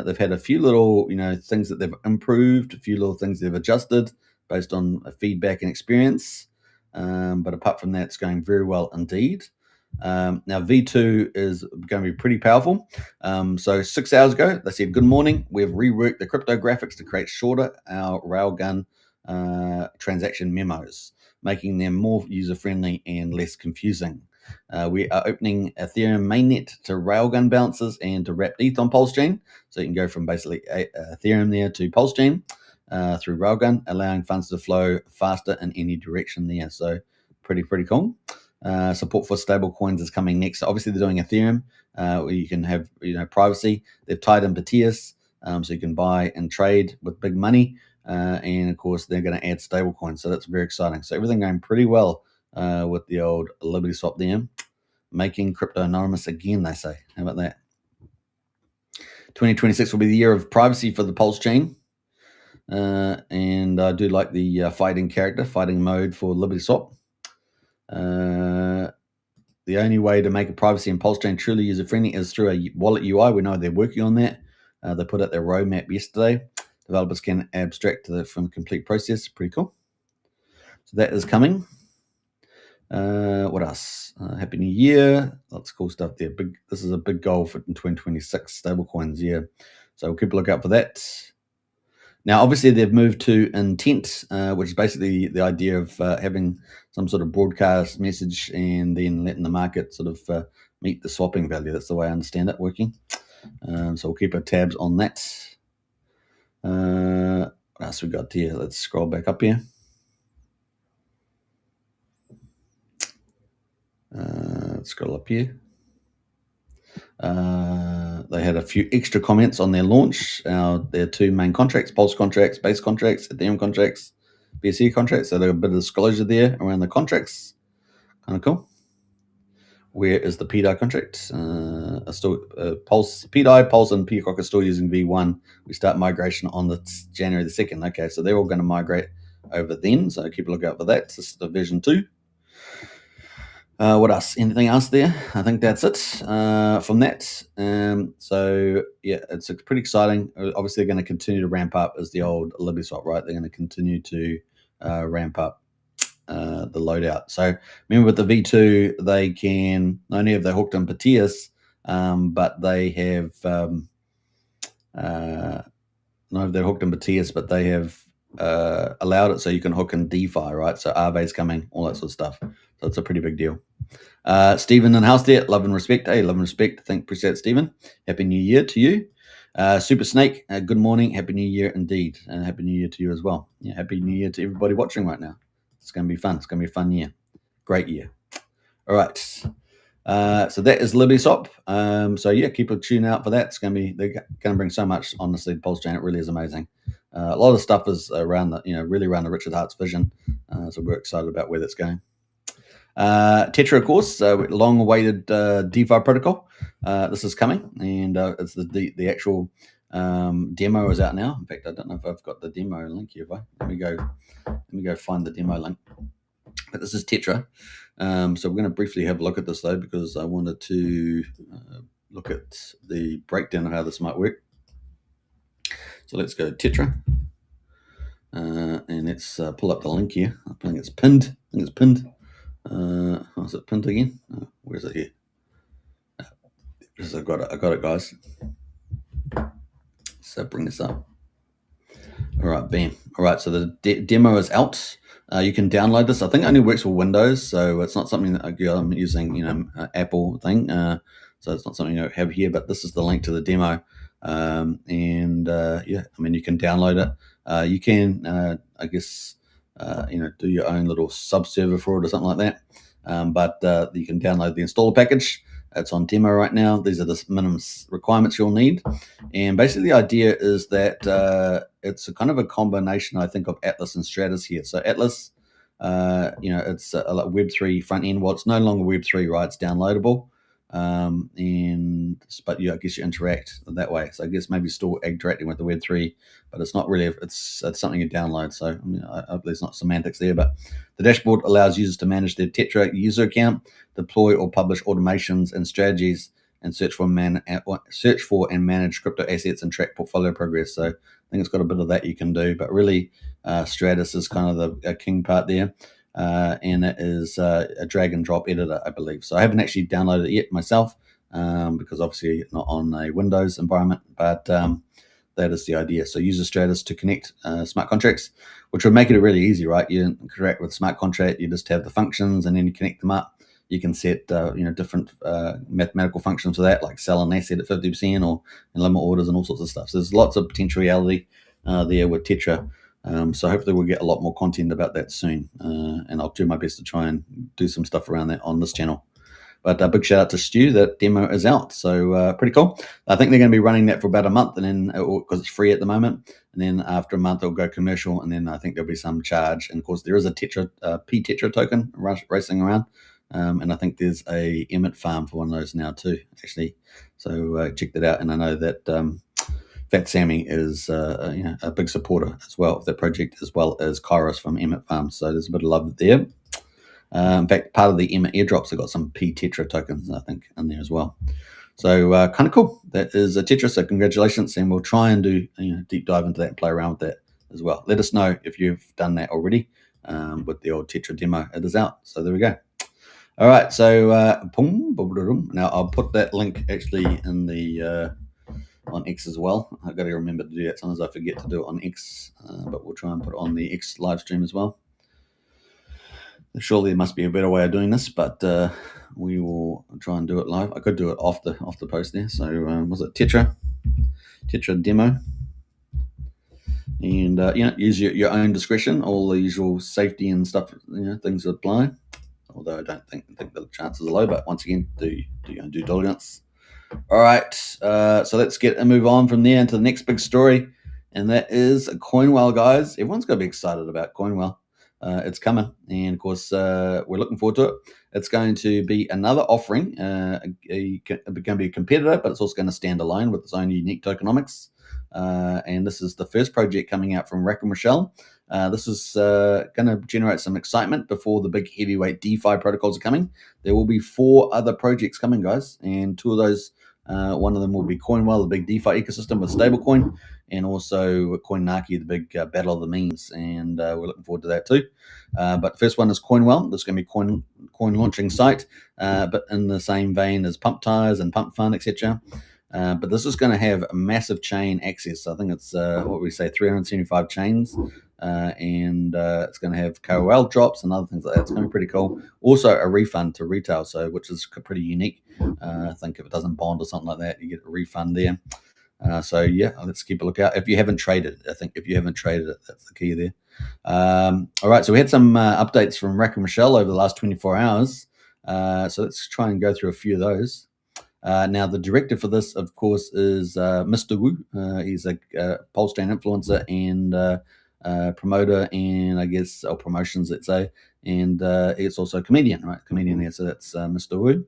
They've had a few little things that they've improved, a few little things they've adjusted based on feedback and experience. But apart from that, it's going very well indeed. Now V2 is going to be pretty powerful. So 6 hours ago, they said, "Good morning. We've reworked the crypto graphics to create shorter our railgun transaction memos, making them more user-friendly and less confusing. We are opening Ethereum mainnet to railgun balances and to wrapped ETH on PulseChain. So you can go from basically Ethereum there to PulseChain through railgun, allowing funds to flow faster in any direction there. So pretty cool. Support for stable coins is coming next. So obviously they're doing Ethereum, where you can have privacy. They've tied in Batias, so you can buy and trade with big money. And of course they're going to add stable coins. So that's very exciting. So everything going pretty well with the old LibertySwap there, making crypto anonymous again, they say. How about that? 2026 will be the year of privacy for the PulseChain. And I do like the fighting mode for LibertySwap. The only way to make a privacy and PulseChain truly user-friendly is through a wallet UI. We know they're working on that. They put out their roadmap yesterday. Developers can abstract from the complete process. Pretty cool. So that is coming. What else? Happy New Year. Lots of cool stuff there. This is a big goal for 2026, stablecoins, yeah. So we'll keep a lookout for that. Now, obviously, they've moved to intent, which is basically the idea of having some sort of broadcast message and then letting the market sort of meet the swapping value. That's the way I understand it working. So we'll keep our tabs on that. What else we got here? Let's scroll back up here. Let's scroll up here. They had a few extra comments on their launch. Their two main contracts, Pulse contracts, base contracts, Ethereum contracts, BSC contracts. So there's a bit of disclosure there around the contracts. Kind of cool. Where is the PDI contract? Pulse, PDI, Pulse, and Peacock are still using V1. We start migration on the January the 2nd. Okay, so they're all going to migrate over then. So keep a lookout for that. This is the version 2. What else? Anything else there? I think that's it from that. So yeah, it's pretty exciting. Obviously, they're going to continue to ramp up as the old LibertySwap, right? They're going to continue to ramp up the loadout. So remember with the V2, they can not only have they hooked on Batias, but they have not only they're hooked on Batias, but they have allowed it so you can hook in DeFi, right? So Aave's coming, all that sort of stuff. So it's a pretty big deal. Stephen in house there, love and respect. Hey, love and respect. Appreciate it, Stephen. Happy New Year to you. Super Snake, good morning. Happy New Year indeed. And Happy New Year to you as well. Yeah, Happy New Year to everybody watching right now. It's going to be fun. It's going to be a fun year. Great year. All right. So that is LibertySwap. So yeah, keep a tune out for that. They're going to bring so much, honestly, to PulseChain. It really is amazing. A lot of stuff is around really around the Richard Hart's vision. So we're excited about where that's going. Tetra, of course, long-awaited DeFi protocol. This is coming, and it's the actual Demo is out now. In fact, I don't know if I've got the demo link here. Let me go find the demo link. But this is Tetra. So we're going to briefly have a look at this though, because I wanted to look at the breakdown of how this might work. So let's go Tetra, and let's pull up the link here. I think it's pinned. Is it pinned again? Where is it here? I got it, guys. So bring this up. All right, bam. All right, so the demo is out. You can download this. I think it only works for Windows, so it's not something that I'm using, Apple thing. So it's not something I have here, but this is the link to the demo. You can download it. You can, do your own little sub-server for it or something like that. But you can download the installer package. It's on demo right now. These are the minimum requirements you'll need. And basically the idea is that it's a kind of a combination, I think, of Atlas and Stratus here. So Atlas, it's a Web3 front end. Well, it's no longer Web3, right? It's downloadable. But I guess you interact that way. So I guess maybe still interacting with the Web3, but it's not really, it's something you download. So hopefully there's not semantics there, but the dashboard allows users to manage their Tetra user account, deploy or publish automations and strategies, and search for and manage crypto assets and track portfolio progress. So I think it's got a bit of that you can do, but really Stratus is kind of the king part there. And it is a drag and drop editor, I believe. So I haven't actually downloaded it yet myself because obviously not on a Windows environment, but that is the idea. So use Stratus to connect smart contracts, which would make it really easy, right? You interact with smart contract, you just have the functions and then you connect them up. You can set different mathematical functions for that, like sell an asset at 50% or limit orders and all sorts of stuff. So there's lots of potentiality there with Tetra. So hopefully we'll get a lot more content about that soon, and I'll do my best to try and do some stuff around that on this channel. But a big shout out to Stu, that demo is out, so pretty cool. I think they're going to be running that for about a month, and then because it's free at the moment, and then after a month it'll go commercial, and then I think there'll be some charge. And of course there is a Tetra token racing around, and I think there's a emit farm for one of those now too, actually. So check that out, and I know that. Fat Sammy is a big supporter as well of that project, as well as Kairos from Emmet Farms. So there's a bit of love there. In fact, part of the Emmet airdrops have got some Tetra tokens, I think, in there as well. So kind of cool. That is a Tetra. So congratulations, and we'll try and do deep dive into that and play around with that as well. Let us know if you've done that already with the old Tetra demo. It is out. So there we go. All right. So now I'll put that link actually in the on X as well. I've got to remember to do that. Sometimes I forget to do it on X, but we'll try and put it on the X live stream as well. Surely there must be a better way of doing this, but we will try and do it live. I could do it off the post there. So was it Tetra demo? And use your own discretion. All the usual safety and stuff, things apply. Although I don't think the chances are low, but once again, do your own due diligence. All right, so let's move on from there into the next big story, and that is CoinWell, guys. Everyone's got to be excited about CoinWell. It's coming, and of course, we're looking forward to it. It's going to be another offering. It's going to be a competitor, but it's also going to stand alone with its own unique tokenomics. And this is the first project coming out from Rack and Rochelle. This is going to generate some excitement before the big heavyweight DeFi protocols are coming. There will be 4 other projects coming, guys, and 2 of those, one of them will be CoinWell, the big DeFi ecosystem with stablecoin, and also CoinMafia, the big battle of the memes, and we're looking forward to that too. But the first one is CoinWell. This is going to be coin launching site, but in the same vein as Pump Tires and Pump Fund, etc. But this is going to have a massive chain access. I think it's 375 chains, and it's going to have KOL drops and other things like that. It's going to be pretty cool. Also a refund to retail, which is pretty unique. I think if it doesn't bond or something like that, you get a refund there. Let's keep a look out. If you haven't traded, that's the key there. All right, so we had some updates from Rack and Rochelle over the last 24 hours. So let's try and go through a few of those. Now, the director for this, of course, is Mr. Wu. He's a PulseChain influencer and promoter, and or promotions, let's say. And he's also a comedian, right? Comedian here, so that's Mr. Wu.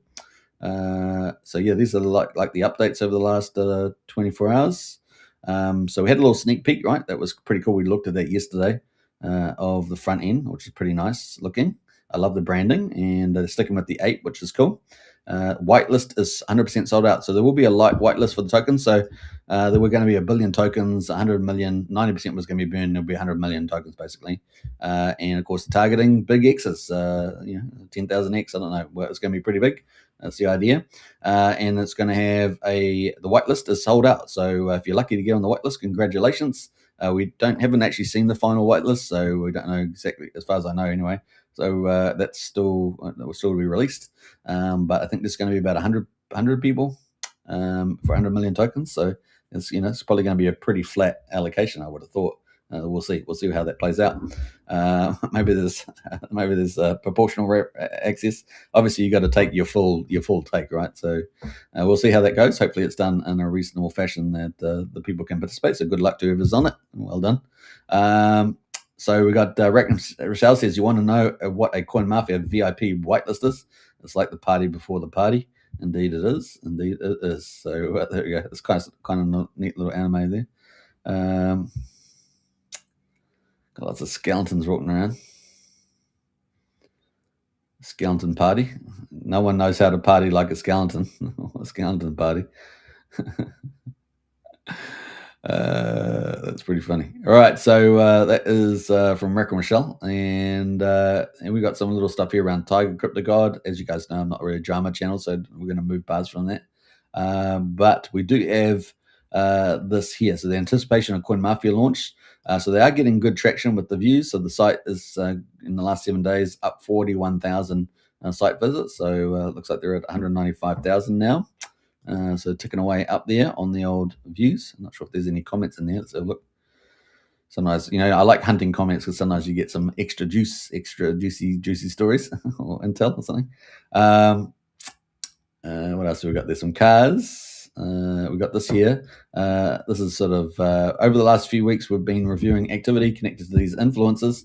These are like the updates over the last 24 hours. So we had a little sneak peek, right? That was pretty cool. We looked at that yesterday of the front end, which is pretty nice looking. I love the branding, and sticking with the 8, which is cool. Whitelist is 100% sold out, so there will be a light whitelist for the tokens. So there were going to be 1 billion tokens, 100 million, 90% was going to be burned. There'll be 100 million tokens basically, and of course, targeting big X's, 10,000X. I don't know, well, it's going to be pretty big. That's the idea, and it's going to have the whitelist is sold out. So if you're lucky to get on the whitelist, congratulations. We haven't actually seen the final whitelist, so we don't know exactly, as far as I know, anyway. So that will still be released, but I think there's going to be about 100 people for 100 million tokens. So it's probably going to be a pretty flat allocation, I would have thought. We'll see how that plays out. Maybe there's proportional access. Obviously, you got to take your full take, right? So we'll see how that goes. Hopefully, it's done in a reasonable fashion that the people can participate. So good luck to whoever's on it. Well done. So we got Rochelle says, you want to know what a CoinMafia VIP whitelist is? It's like the party before the party. Indeed it is. So there we go. It's kind of a neat little anime there. Got lots of skeletons walking around. Skeleton party. No one knows how to party like a skeleton. A skeleton party. That's pretty funny. All right, so that is from Rick and Michelle, and we got some little stuff here around Tiger Crypto God. As you guys know, I'm not really a drama channel, so we're going to move past from that. But we do have this here. So the anticipation of CoinMafia launch. So they are getting good traction with the views. So the site is in the last 7 days up 41,000 site visits. So it looks like they're at 195,000 now. So ticking away up there on the old views. I'm not sure if there's any comments in there. Let's have a look. Sometimes, I like hunting comments because sometimes you get some extra juicy stories or intel or something. What else have we got? There's some cars. We got this here. This is sort of over the last few weeks, we've been reviewing activity connected to these influencers.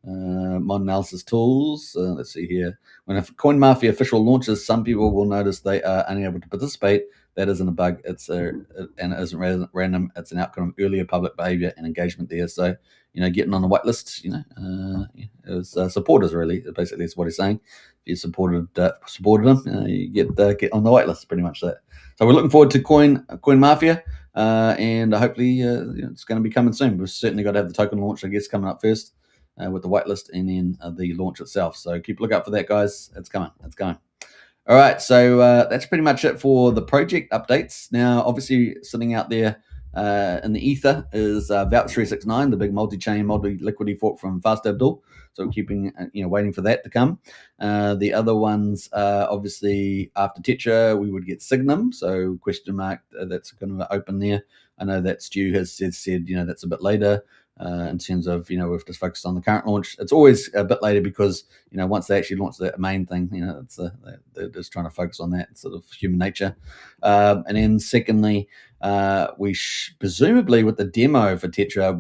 Mod analysis tools. Let's see here. When a CoinMafia official launches, some people will notice they are unable to participate. That isn't a bug. And it isn't random. It's an outcome of earlier public behavior and engagement there. So, getting on the whitelist, it was supporters really. Basically, that's what he's saying. If you supported them, you get on the whitelist. Pretty much that. So we're looking forward to CoinMafia, and hopefully it's going to be coming soon. We've certainly got to have the token launch, I guess, coming up first. With the whitelist and then the launch itself. So keep a look out for that, guys. It's coming. All right. So that's pretty much it for the project updates. Now, obviously, sitting out there in the ether is Vouch369, the big multi-chain, multi-liquidity fork from Fast Abdul. So we're keeping, waiting for that to come. The other ones, obviously, after Tetra, we would get Signum. So question mark, that's going to open there. I know that Stu has said, that's a bit later. In terms of, we've just focused on the current launch. It's always a bit later because, once they actually launch the main thing, it's they're just trying to focus on that sort of human nature. And then secondly, we presumably with the demo for Tetra,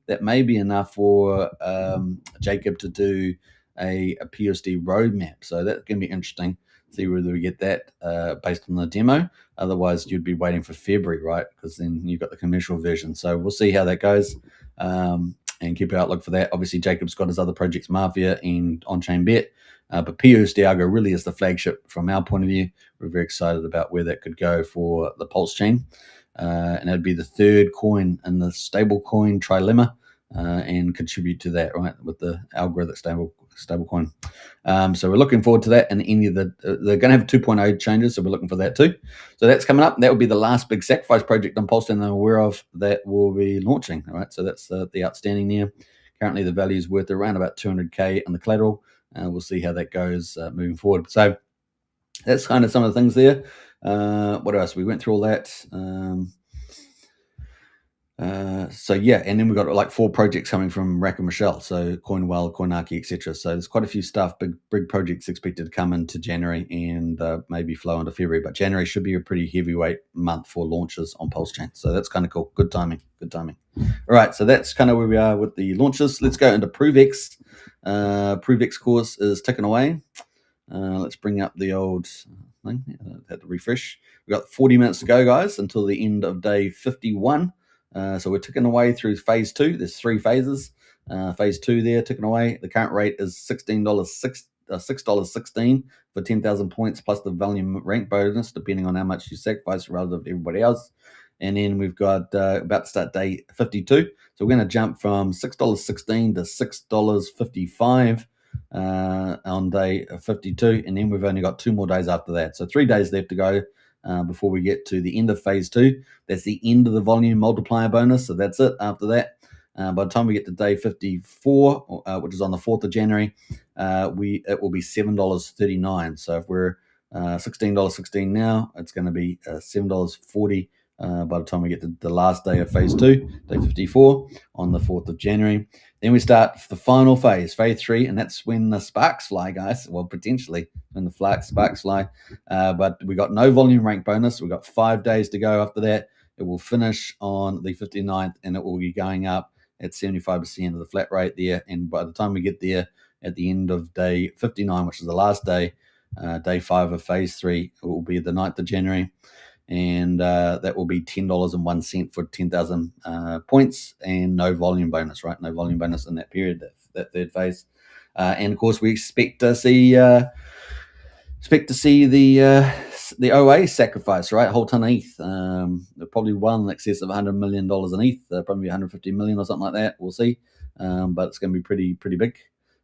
that may be enough for Jacob to do a PSD roadmap. So that's going to be interesting. See whether we get that based on the demo. Otherwise, you'd be waiting for February, right? Because then you've got the commercial version. So we'll see how that goes and keep our outlook for that. Obviously, Jacob's got his other projects, Mafia and On-Chain Bet. But PSD really is the flagship from our point of view. We're very excited about where that could go for the PulseChain. And that'd be the third coin in the stablecoin trilemma and contribute to that, right, with the algorithmic stablecoin. So we're looking forward to that, and any of they're going to have 2.0 changes, so we're looking for that too. So that's coming up. That will be the last big sacrifice project on PulseChain I'm aware of that will be launching. All right, so that's the outstanding there. Currently, the value is worth around about 200K on the collateral. We'll see how that goes moving forward. So that's kind of some of the things there. What else? We went through all that. So yeah, and then we've got like 4 projects coming from Rack and Michelle, so CoinWell, CoinArchy, etc. So there's quite a few stuff, big projects expected to come into January and maybe flow into February. But January should be a pretty heavyweight month for launches on PulseChain. So that's kind of cool. Good timing. All right, so that's kind of where we are with the launches. Let's go into Pru2X. Pru2X course is ticking away. Let's bring up the old thing. Had to refresh. We've got 40 minutes to go, guys, until the end of day 51. So we're ticking away through phase 2. There's 3 phases. Phase 2 there, ticking away. The current rate is $6.16 for 10,000 points plus the volume rank bonus, depending on how much you sacrifice relative to everybody else. And then we've got about to start day 52. So we're going to jump from $6.16 to $6.55 on day 52. And then we've only got 2 more days after that. So 3 days left to go before we get to the end of phase 2. That's the end of the volume multiplier bonus. So that's it after that. By the time we get to day 54, which is on the 4th of January, it will be $7.39. So if we're $16.16 now, it's going to be $7.40 by the time we get to the last day of phase 2, day 54, on the 4th of January. Then we start the final phase 3, and that's when the sparks fly, guys. Well, potentially when the sparks fly. But we got no volume rank bonus. We've got 5 days to go after that. It will finish on the 59th, and it will be going up at 75% of the flat rate there. And by the time we get there at the end of day 59, which is the last day, day 5 of phase 3, it will be the 9th of January. And that will be $10.01 for 10,000 points, and no volume bonus, right? No volume bonus in that period, that third phase. And of course, we expect to see the OA sacrifice, right? A whole ton of ETH. Probably one in excess of $100 million in ETH, probably 150 million or something like that. We'll see, but it's going to be pretty big,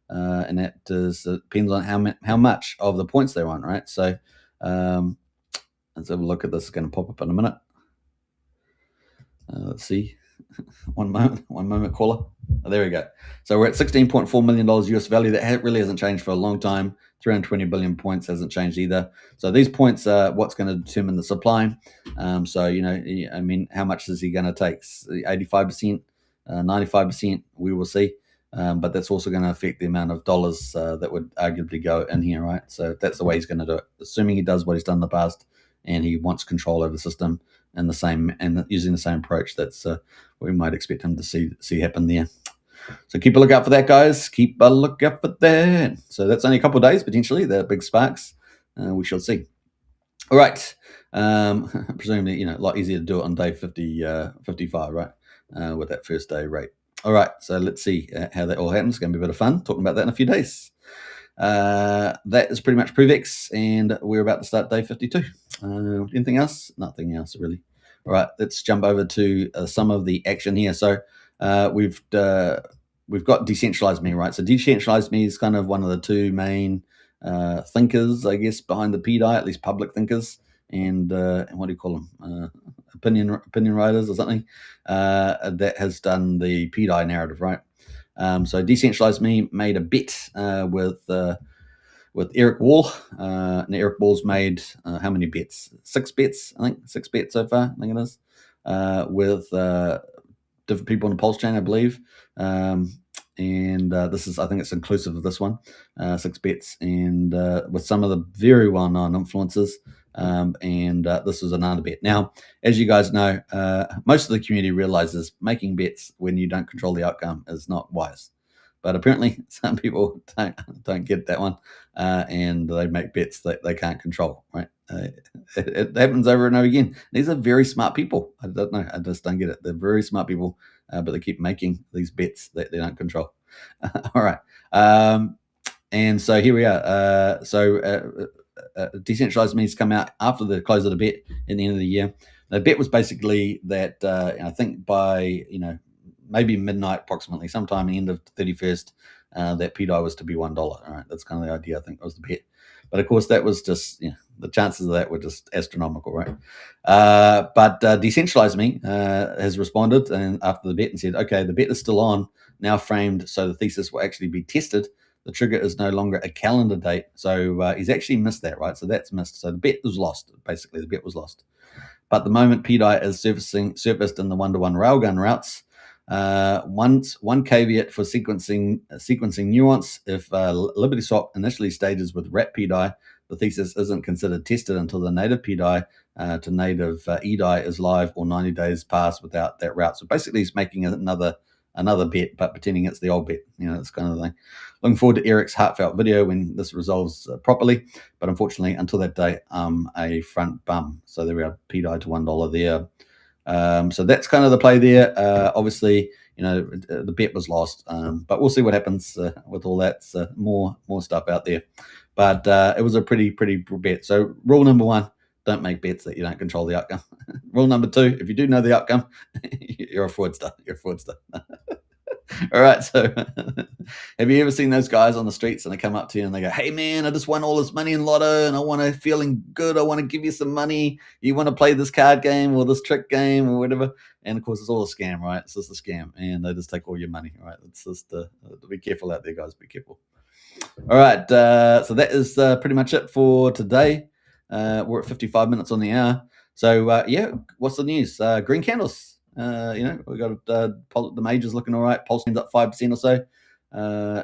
and that depends on how much of the points they want, right? So let's have a look at this. It's going to pop up in a minute. Let's see. One moment, caller. Oh, there we go. So we're at $16.4 million US value. That really hasn't changed for a long time. 320 billion points hasn't changed either. So these points are what's going to determine the supply. So, I mean, how much is he going to take? 85%, 95%, we will see. But that's also going to affect the amount of dollars that would arguably go in here, right? So that's the way he's going to do it. Assuming he does what he's done in the past and he wants control over the system and using the same approach, that's what we might expect him to see happen there. So keep a look out for that, guys. Keep a look out for that. So that's only a couple of days, potentially, the big sparks. We shall see. All right. Presumably, a lot easier to do it on day 55, right? With that first day rate. All right. So let's see how that all happens. It's going to be a bit of fun talking about that in a few days. That is pretty much PruvX, and we're about to start day 52. Anything else? Nothing else, really. All right. Let's jump over to some of the action here. So we've got decentralized me, right? So decentralized me is kind of one of the 2 main thinkers, I guess, behind the PDI, at least public thinkers, and what do you call them? Opinion writers or something, that has done the PDI narrative, right? So decentralized me made a bet with Eric Wall. And Eric Wall's made how many bets? 6 bets, I think. 6 bets so far, I think it is, with different people on the PulseChain, I believe. And this is, I think it's inclusive of this one, 6 bets, and with some of the very well-known influencers. And this was another bet. Now, as you guys know, most of the community realizes making bets when you don't control the outcome is not wise. But apparently, some people don't get that one, and they make bets that they can't control, right? It happens over and over again. These are very smart people. I don't know. I just don't get it. They're very smart people, but they keep making these bets that they don't control. All right. And so here we are. Decentralized me's come out after the close of the bet in the end of the year. The bet was basically that I think by maybe midnight, approximately, sometime at the end of the 31st, that PDI was to be $1. All right, that's kind of the idea. I think was the bet. But of course, that was just the chances of that were just astronomical, right? But Decentralized Me has responded and after the bet and said, okay, the bet is still on, now framed so the thesis will actually be tested. The trigger is no longer a calendar date. So he's actually missed that, right? So that's missed. So the bet was lost. Basically, the bet was lost. But the moment PDI is surfaced in the one-to-one railgun routes, one caveat for sequencing nuance: if LibertySwap initially stages with wrap PDI, the thesis isn't considered tested until the native PDI to native EDI is live or 90 days pass without that route. So basically, he's making another bet, but pretending it's the old bet. That's kind of the thing. Looking forward to Eric's heartfelt video when this resolves properly. But unfortunately, until that day, I'm a front bum. So there we are, PDI to $1 there. So that's kind of the play there. Obviously, the bet was lost, but we'll see what happens with all that. More stuff out there, but it was a pretty bet. So rule number 1: don't make bets that you don't control the outcome. Rule number 2: if you do know the outcome, you're a fraudster. All right, so have you ever seen those guys on the streets and they come up to you and they go, "Hey man, I just won all this money in lotto and I want to feeling good. I want to give you some money. You want to play this card game or this trick game or whatever?" And of course, it's all a scam, right? It's just a scam, and they just take all your money, right? It's just be careful out there, guys. Be careful. All right, so that is pretty much it for today. We're at 55 minutes on the hour. So yeah, what's the news? Green candles. We got the majors looking all right. PulseChain's up 5% or so,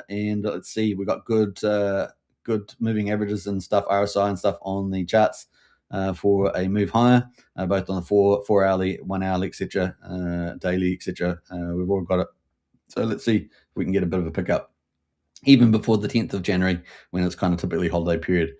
and let's see, we got good moving averages and stuff, RSI and stuff on the charts for a move higher, both on the 4 hourly, 1 hourly, etc., daily, etc. We've all got it. So let's see if we can get a bit of a pickup, even before the 10th of January, when it's kind of typically holiday period.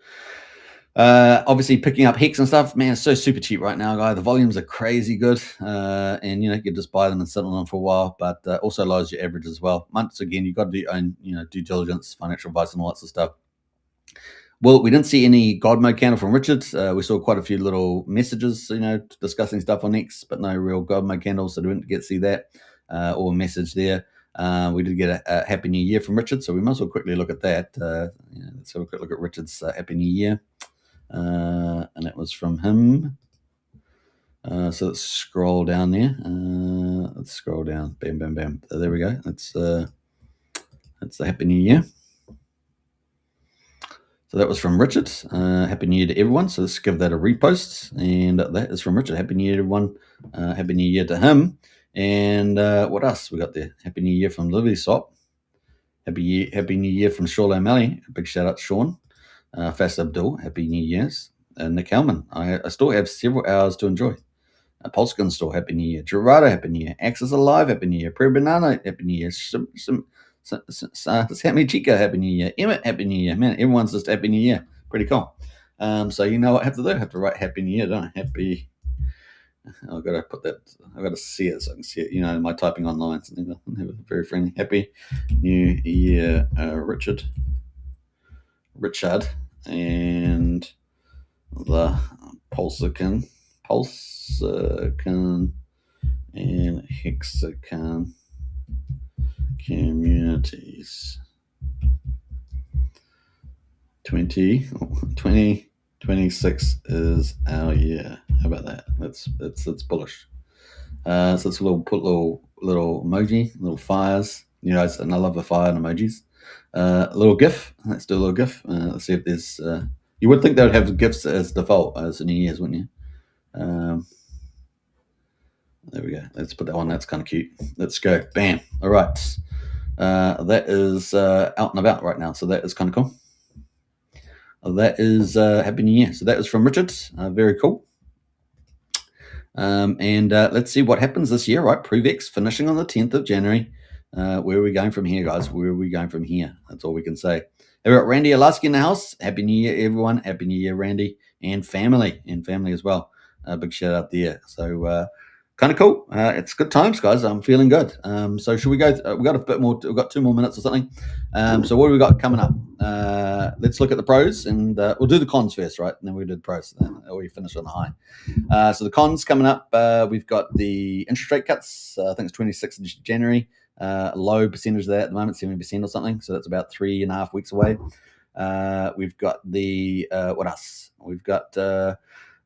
Obviously picking up Hex and stuff, man, it's so super cheap right now, guy. The volumes are crazy good, and you can just buy them and sit on them for a while, but also lowers your average as well. Once again, you've got to do your own due diligence, financial advice, and all that sort of stuff. Well, we didn't see any God mode candle from Richard. We saw quite a few little messages, discussing stuff on X, but no real God mode candles, so we didn't get to see that or a message there. We did get a Happy New Year from Richard, so we might as well quickly look at that. Let's have a quick look at Richard's Happy New Year. And it was from him. So let's scroll down there. Let's scroll down. Bam, bam, bam. There we go. That's the Happy New Year. So that was from Richard. Happy New Year to everyone. So let's give that a repost. And that is from Richard. Happy New Year to everyone. Happy New Year to him. And what else we got there? Happy New Year from LibertySwap. Happy New Year from Sean O'Malley. A big shout out to Sean. Fast Abdul, Happy New Year's. Nick Hellman, I still have several hours to enjoy. PulseChain store, Happy New Year. Gerardo, Happy New Year. Axis Alive, Happy New Year. Pre Banana, Happy New Year. Sammy Chica, Happy New Year. Emmett, Happy New Year. Man, everyone's just Happy New Year. Pretty cool. So you know what I have to do? I have to write Happy New Year, don't I? Happy. I've got to put that. I've got to see it so I can see it. My typing online is never very friendly. Happy New Year, Richard, and the PulseChain and Hexagon communities. 2026 is our year. How about that? That's bullish. So let's put little emoji, little fires. And I love the fire and emojis. A little GIF. Let's do a little GIF. Let's see if there's. You would think they would have GIFs as default as the New Year's, wouldn't you? There we go. Let's put that one. That's kind of cute. Let's go. Bam. All right. That is out and about right now. So that is kind of cool. That is Happy New Year. So that was from Richard. Very cool. And let's see what happens this year, right? Tru2X finishing on the 10th of January. Where are we going from here, guys? Where are we going from here? That's all we can say. We've got Randy Alaski in the house. Happy New Year, everyone. Happy New Year, Randy, and family as well. Big shout out there. So kind of cool. It's good times, guys. I'm feeling good. So should we go? We've got a bit more. We've got 2 more minutes or something. So what do we got coming up? Let's look at the pros, and we'll do the cons first, right? And then we'll do the pros. Then we finish on the high. So the cons coming up. We've got the interest rate cuts. I think it's 26th of January. Low percentage of that at the moment, 70% or something. So that's about 3.5 weeks away. We've got the what else? We've got the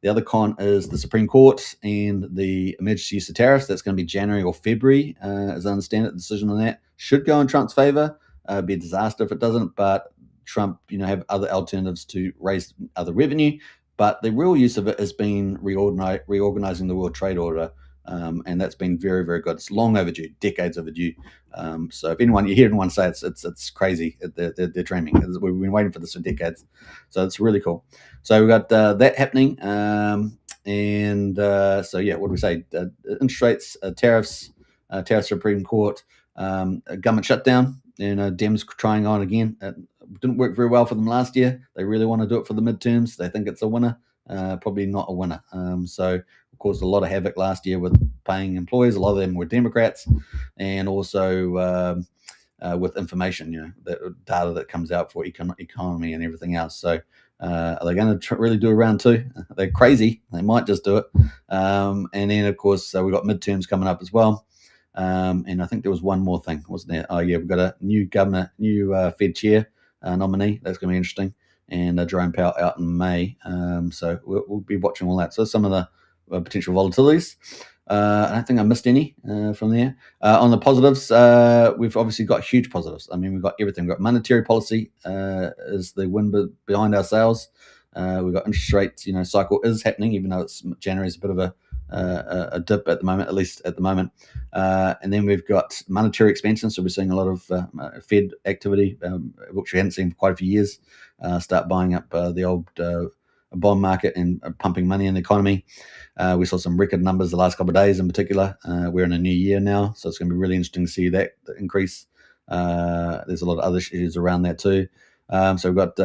other con is the Supreme Court and the emergency use of tariffs. That's going to be January or February, as I understand it. The decision on that should go in Trump's favor. It'd be a disaster if it doesn't. But Trump, have other alternatives to raise other revenue. But the real use of it has been reorganizing the World Trade Order. And that's been very, very good. It's long overdue, decades overdue. So if you hear anyone say it's crazy, they're dreaming. We've been waiting for this for decades. So it's really cool. So we've got that happening. So yeah, what do we say? Interest rates, tariffs, Supreme Court, government shutdown. Dems trying on again. It didn't work very well for them last year. They really want to do it for the midterms. They think it's a winner. Probably not a winner. So caused a lot of havoc last year with paying employees. A lot of them were Democrats, and also with information, the data that comes out for economy and everything else. So are they going to really do a round two? They're crazy. They might just do it. And then, of course, we've got midterms coming up as well. And I think there was one more thing, wasn't there? Oh, yeah, we've got a new governor, new Fed chair nominee. That's going to be interesting. And Jerome Powell out in May. So we'll be watching all that. So some of the potential volatilities. I don't think I missed any from there. On the positives, we've obviously got huge positives. I mean, we've got everything. We've got monetary policy is the wind behind our sails. We've got interest rates, cycle is happening, even though it's January is a bit of a dip at the moment, at least at the moment. And then we've got monetary expansion. So we're seeing a lot of Fed activity, which we hadn't seen for quite a few years, start buying up the old bond market and pumping money in the economy. We saw some record numbers the last couple of days in particular. We're in a new year now, so it's going to be really interesting to see that increase. There's a lot of other issues around that too. So we've got,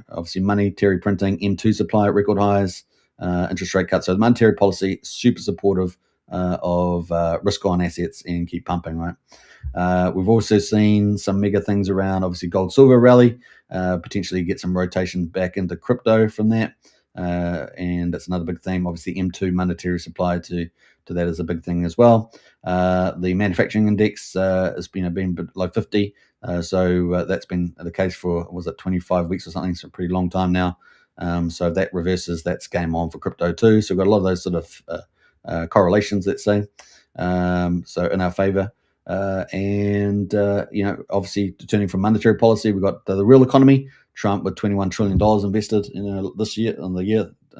obviously monetary printing, M2 supply at record highs, interest rate cuts. So the monetary policy, super supportive of risk-on assets and keep pumping, right? We've also seen some mega things around, obviously, gold, silver rally, potentially get some rotation back into crypto from that. And that's another big theme. Obviously, M2 monetary supply to that is a big thing as well. The manufacturing index has been below 50. So that's been the case for, was it 25 weeks or something? So a pretty long time now. So if that reverses, that's game on for crypto too. So we've got a lot of those sort of correlations, let's say, so in our favor. Obviously, turning from monetary policy, we've got the real economy. Trump with $21 trillion invested this year, in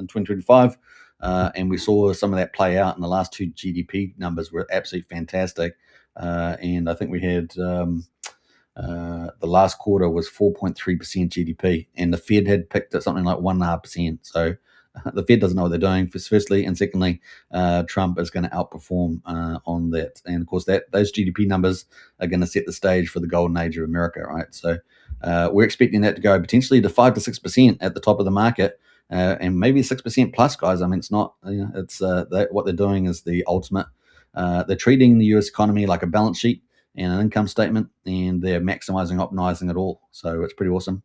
2025. And we saw some of that play out in the last two GDP numbers were absolutely fantastic. And I think we had the last quarter was 4.3% GDP, and the Fed had picked at something like 1.5%. So the Fed doesn't know what they're doing, firstly, and secondly, Trump is going to outperform on that. And of course, those GDP numbers are going to set the stage for the golden age of America, right? So we're expecting that to go potentially to 5 to 6% at the top of the market, and maybe 6% plus, guys. I mean, it's not, it's what they're doing is the ultimate. They're treating the U.S. economy like a balance sheet and an income statement, and they're maximizing, optimizing it all. So it's pretty awesome.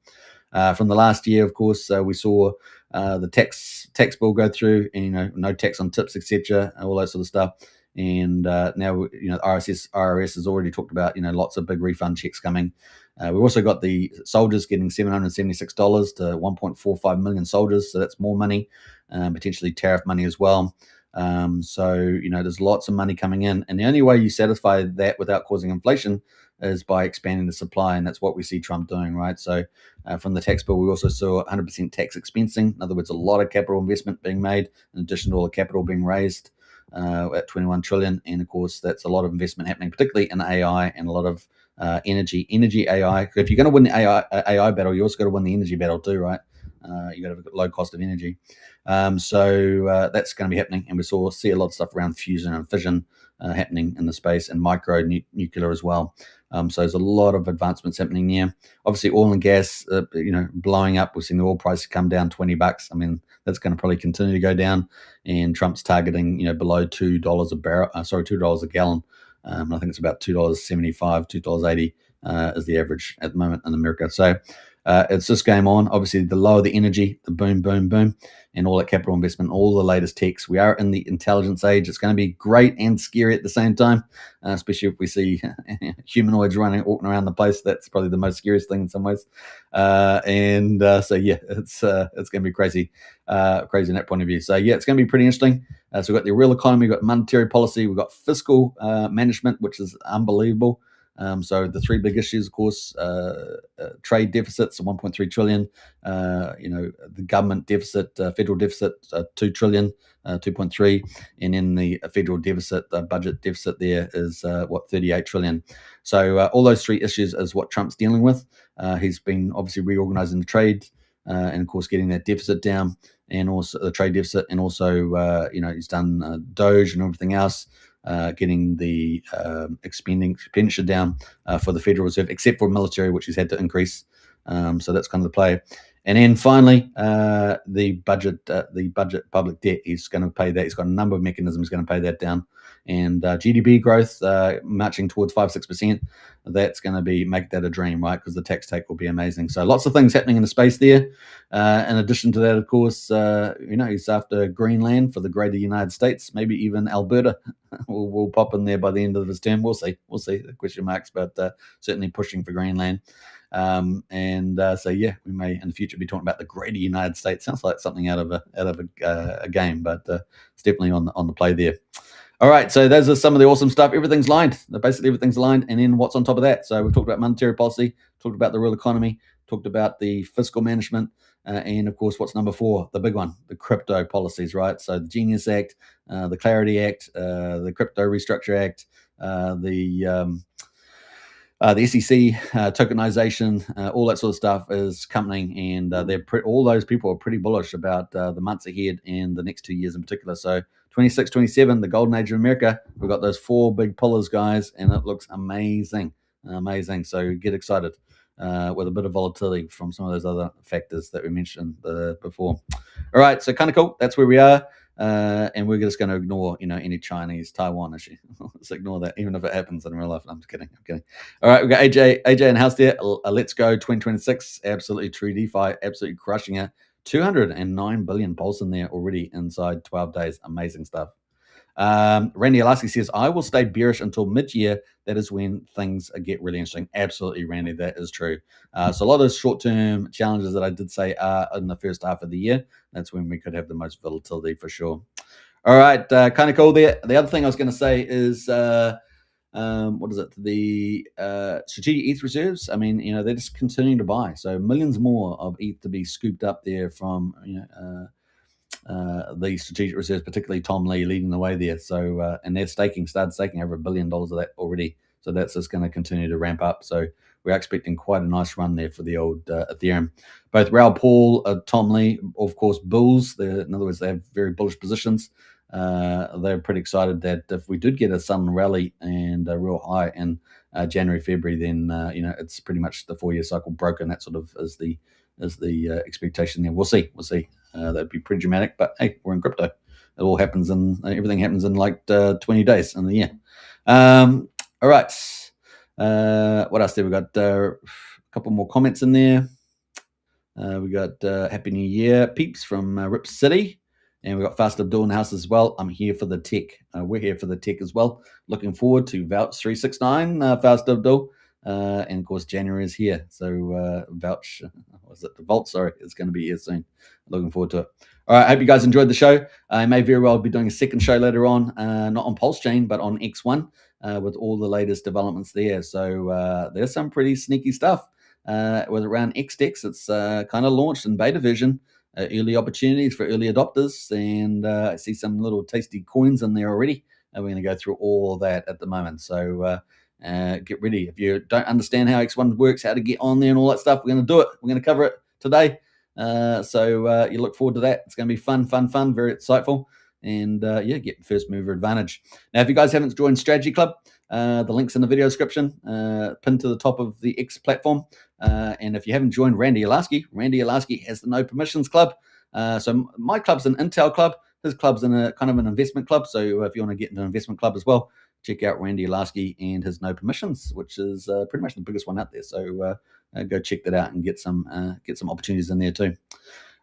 From the last year, of course, we saw the tax bill go through, and no tax on tips, etc., all that sort of stuff. And now, IRS has already talked about lots of big refund checks coming. We've also got the soldiers getting $776 to 1.45 million soldiers, so that's more money, potentially tariff money as well. So there's lots of money coming in, and the only way you satisfy that without causing inflation is by expanding the supply, and that's what we see Trump doing, right? So from the tax bill, we also saw 100% tax expensing. In other words, a lot of capital investment being made in addition to all the capital being raised at 21 trillion. And of course, that's a lot of investment happening, particularly in AI and a lot of energy AI. If you're going to win the AI battle, you also got to win the energy battle too, right? You got to have a low cost of energy. So that's going to be happening, and we see a lot of stuff around fusion and fission happening in the space, and micro nuclear as well. So there's a lot of advancements happening here. Obviously, oil and gas, blowing up. We've seen the oil price come down $20. I mean, that's going to probably continue to go down, and Trump's targeting below $2 a barrel. $2 a gallon. I think it's about $2.75, $2.80 is the average at the moment in America. So it's just game on. Obviously, the lower the energy, the boom, boom, boom, and all that capital investment, all the latest techs. We are in the intelligence age. It's going to be great and scary at the same time, especially if we see humanoids walking around the place. That's probably the most scariest thing in some ways. So yeah, it's going to be crazy in that point of view. So yeah, it's going to be pretty interesting. So we've got the real economy, we've got monetary policy, we've got fiscal management, which is unbelievable. So the three big issues, of course, trade deficits, 1.3 trillion, the government deficit, federal deficit, 2 trillion, 2.3, and then the federal deficit, budget deficit there is 38 trillion. So all those three issues is what Trump's dealing with. He's been obviously reorganizing the trade, and of course getting that deficit down, and also the trade deficit, and also he's done Doge and everything else. Getting the expenditure down for the Federal Reserve, except for military, which he's had to increase. So that's kind of the play. And then finally, the budget public debt. He's going to pay that. He's got a number of mechanisms going to pay that down. And GDP growth marching towards 5-6%. That's going to make that a dream, right? Because the tax take will be amazing. So lots of things happening in the space there. In addition to that, of course, he's after Greenland for the greater United States. Maybe even Alberta will pop in there by the end of his term. We'll see. Question marks, but certainly pushing for Greenland. So yeah, we may in the future be talking about the greater United States. Sounds like something out of a game, but it's definitely on the play there. All right, so those are some of the awesome stuff. Everything's aligned. Basically, everything's aligned. And then what's on top of that? So we've talked about monetary policy, talked about the real economy, talked about the fiscal management, and of course, what's number 4? The big one, the crypto policies, right? So the Genius Act, the Clarity Act, the Crypto Restructure Act, the SEC tokenization, all that sort of stuff is coming, and all those people are pretty bullish about the months ahead and the next 2 years in particular. So 26, 27, the golden age of America. We've got those 4 big pillars, guys, and it looks amazing. So get excited with a bit of volatility from some of those other factors that we mentioned before. All right, so kind of cool. That's where we are. And we're just going to ignore, any Chinese Taiwan issue. Let's ignore that, even if it happens in real life. I'm just kidding. All right, we've got AJ in house there. Let's go 2026. Absolutely true DeFi. Absolutely crushing it. 209 billion pulse in there already inside 12 days. Amazing stuff. Randy Alaski says, I will stay bearish until mid-year. That is when things get really interesting. Absolutely, Randy, that is true. So a lot of those short-term challenges that I did say are in the first half of the year. That's when we could have the most volatility for sure. All right, kind of cool there. The other thing I was going to say is, what is it? The strategic ETH reserves. I mean, they're just continuing to buy. So millions more of ETH to be scooped up there from, the strategic reserves, particularly Tom Lee leading the way there. So, and they're started staking over $1 billion of that already. So that's just going to continue to ramp up. So we're expecting quite a nice run there for the old Ethereum. Both Raoul Paul, Tom Lee, of course, bulls. In other words, they have very bullish positions. They're pretty excited that if we did get a sudden rally and a real high in January, February, then it's pretty much the 4-year cycle broken. That sort of is the expectation there. We'll see. That'd be pretty dramatic, but hey, we're in crypto. It all happens everything happens in like 20 days in the year. All right. What else there? We got a couple more comments in there. We got Happy New Year peeps from Rip City. And we've got Fast Abdul in the house as well. I'm here for the tech. We're here for the tech as well. Looking forward to Vouch 369, Fast Abdul. And of course, January is here. So Vouch, the Vault, sorry, it's going to be here soon. Looking forward to it. All right, I hope you guys enjoyed the show. I may very well be doing a second show later on, not on PulseChain, but on X1 with all the latest developments there. So there's some pretty sneaky stuff. With around XDEX, it's kind of launched in beta version. Early opportunities for early adopters, and I see some little tasty coins in there already. And we're going to go through all that at the moment. So get ready. If you don't understand how X1 works, how to get on there and all that stuff, we're going to do it. We're going to cover it today. So you look forward to that. It's going to be fun, very insightful. And get first mover advantage. Now, if you guys haven't joined Strategy Club, the link's in the video description, pinned to the top of the X platform. And if you haven't joined Randy Alaski has the No Permissions Club. So my club's an Intel club. His club's in a kind of an investment club. So if you want to get into an investment club as well, check out Randy Alaski and his No Permissions, which is pretty much the biggest one out there. So go check that out and get some opportunities in there too.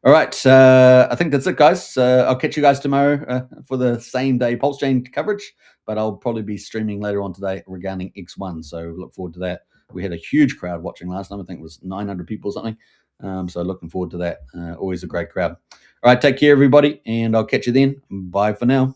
All right, I think that's it, guys. I'll catch you guys tomorrow for the same day PulseChain coverage, but I'll probably be streaming later on today regarding X1, so look forward to that. We had a huge crowd watching last time. I think it was 900 people or something, so looking forward to that. Always a great crowd. All right, take care, everybody, and I'll catch you then. Bye for now.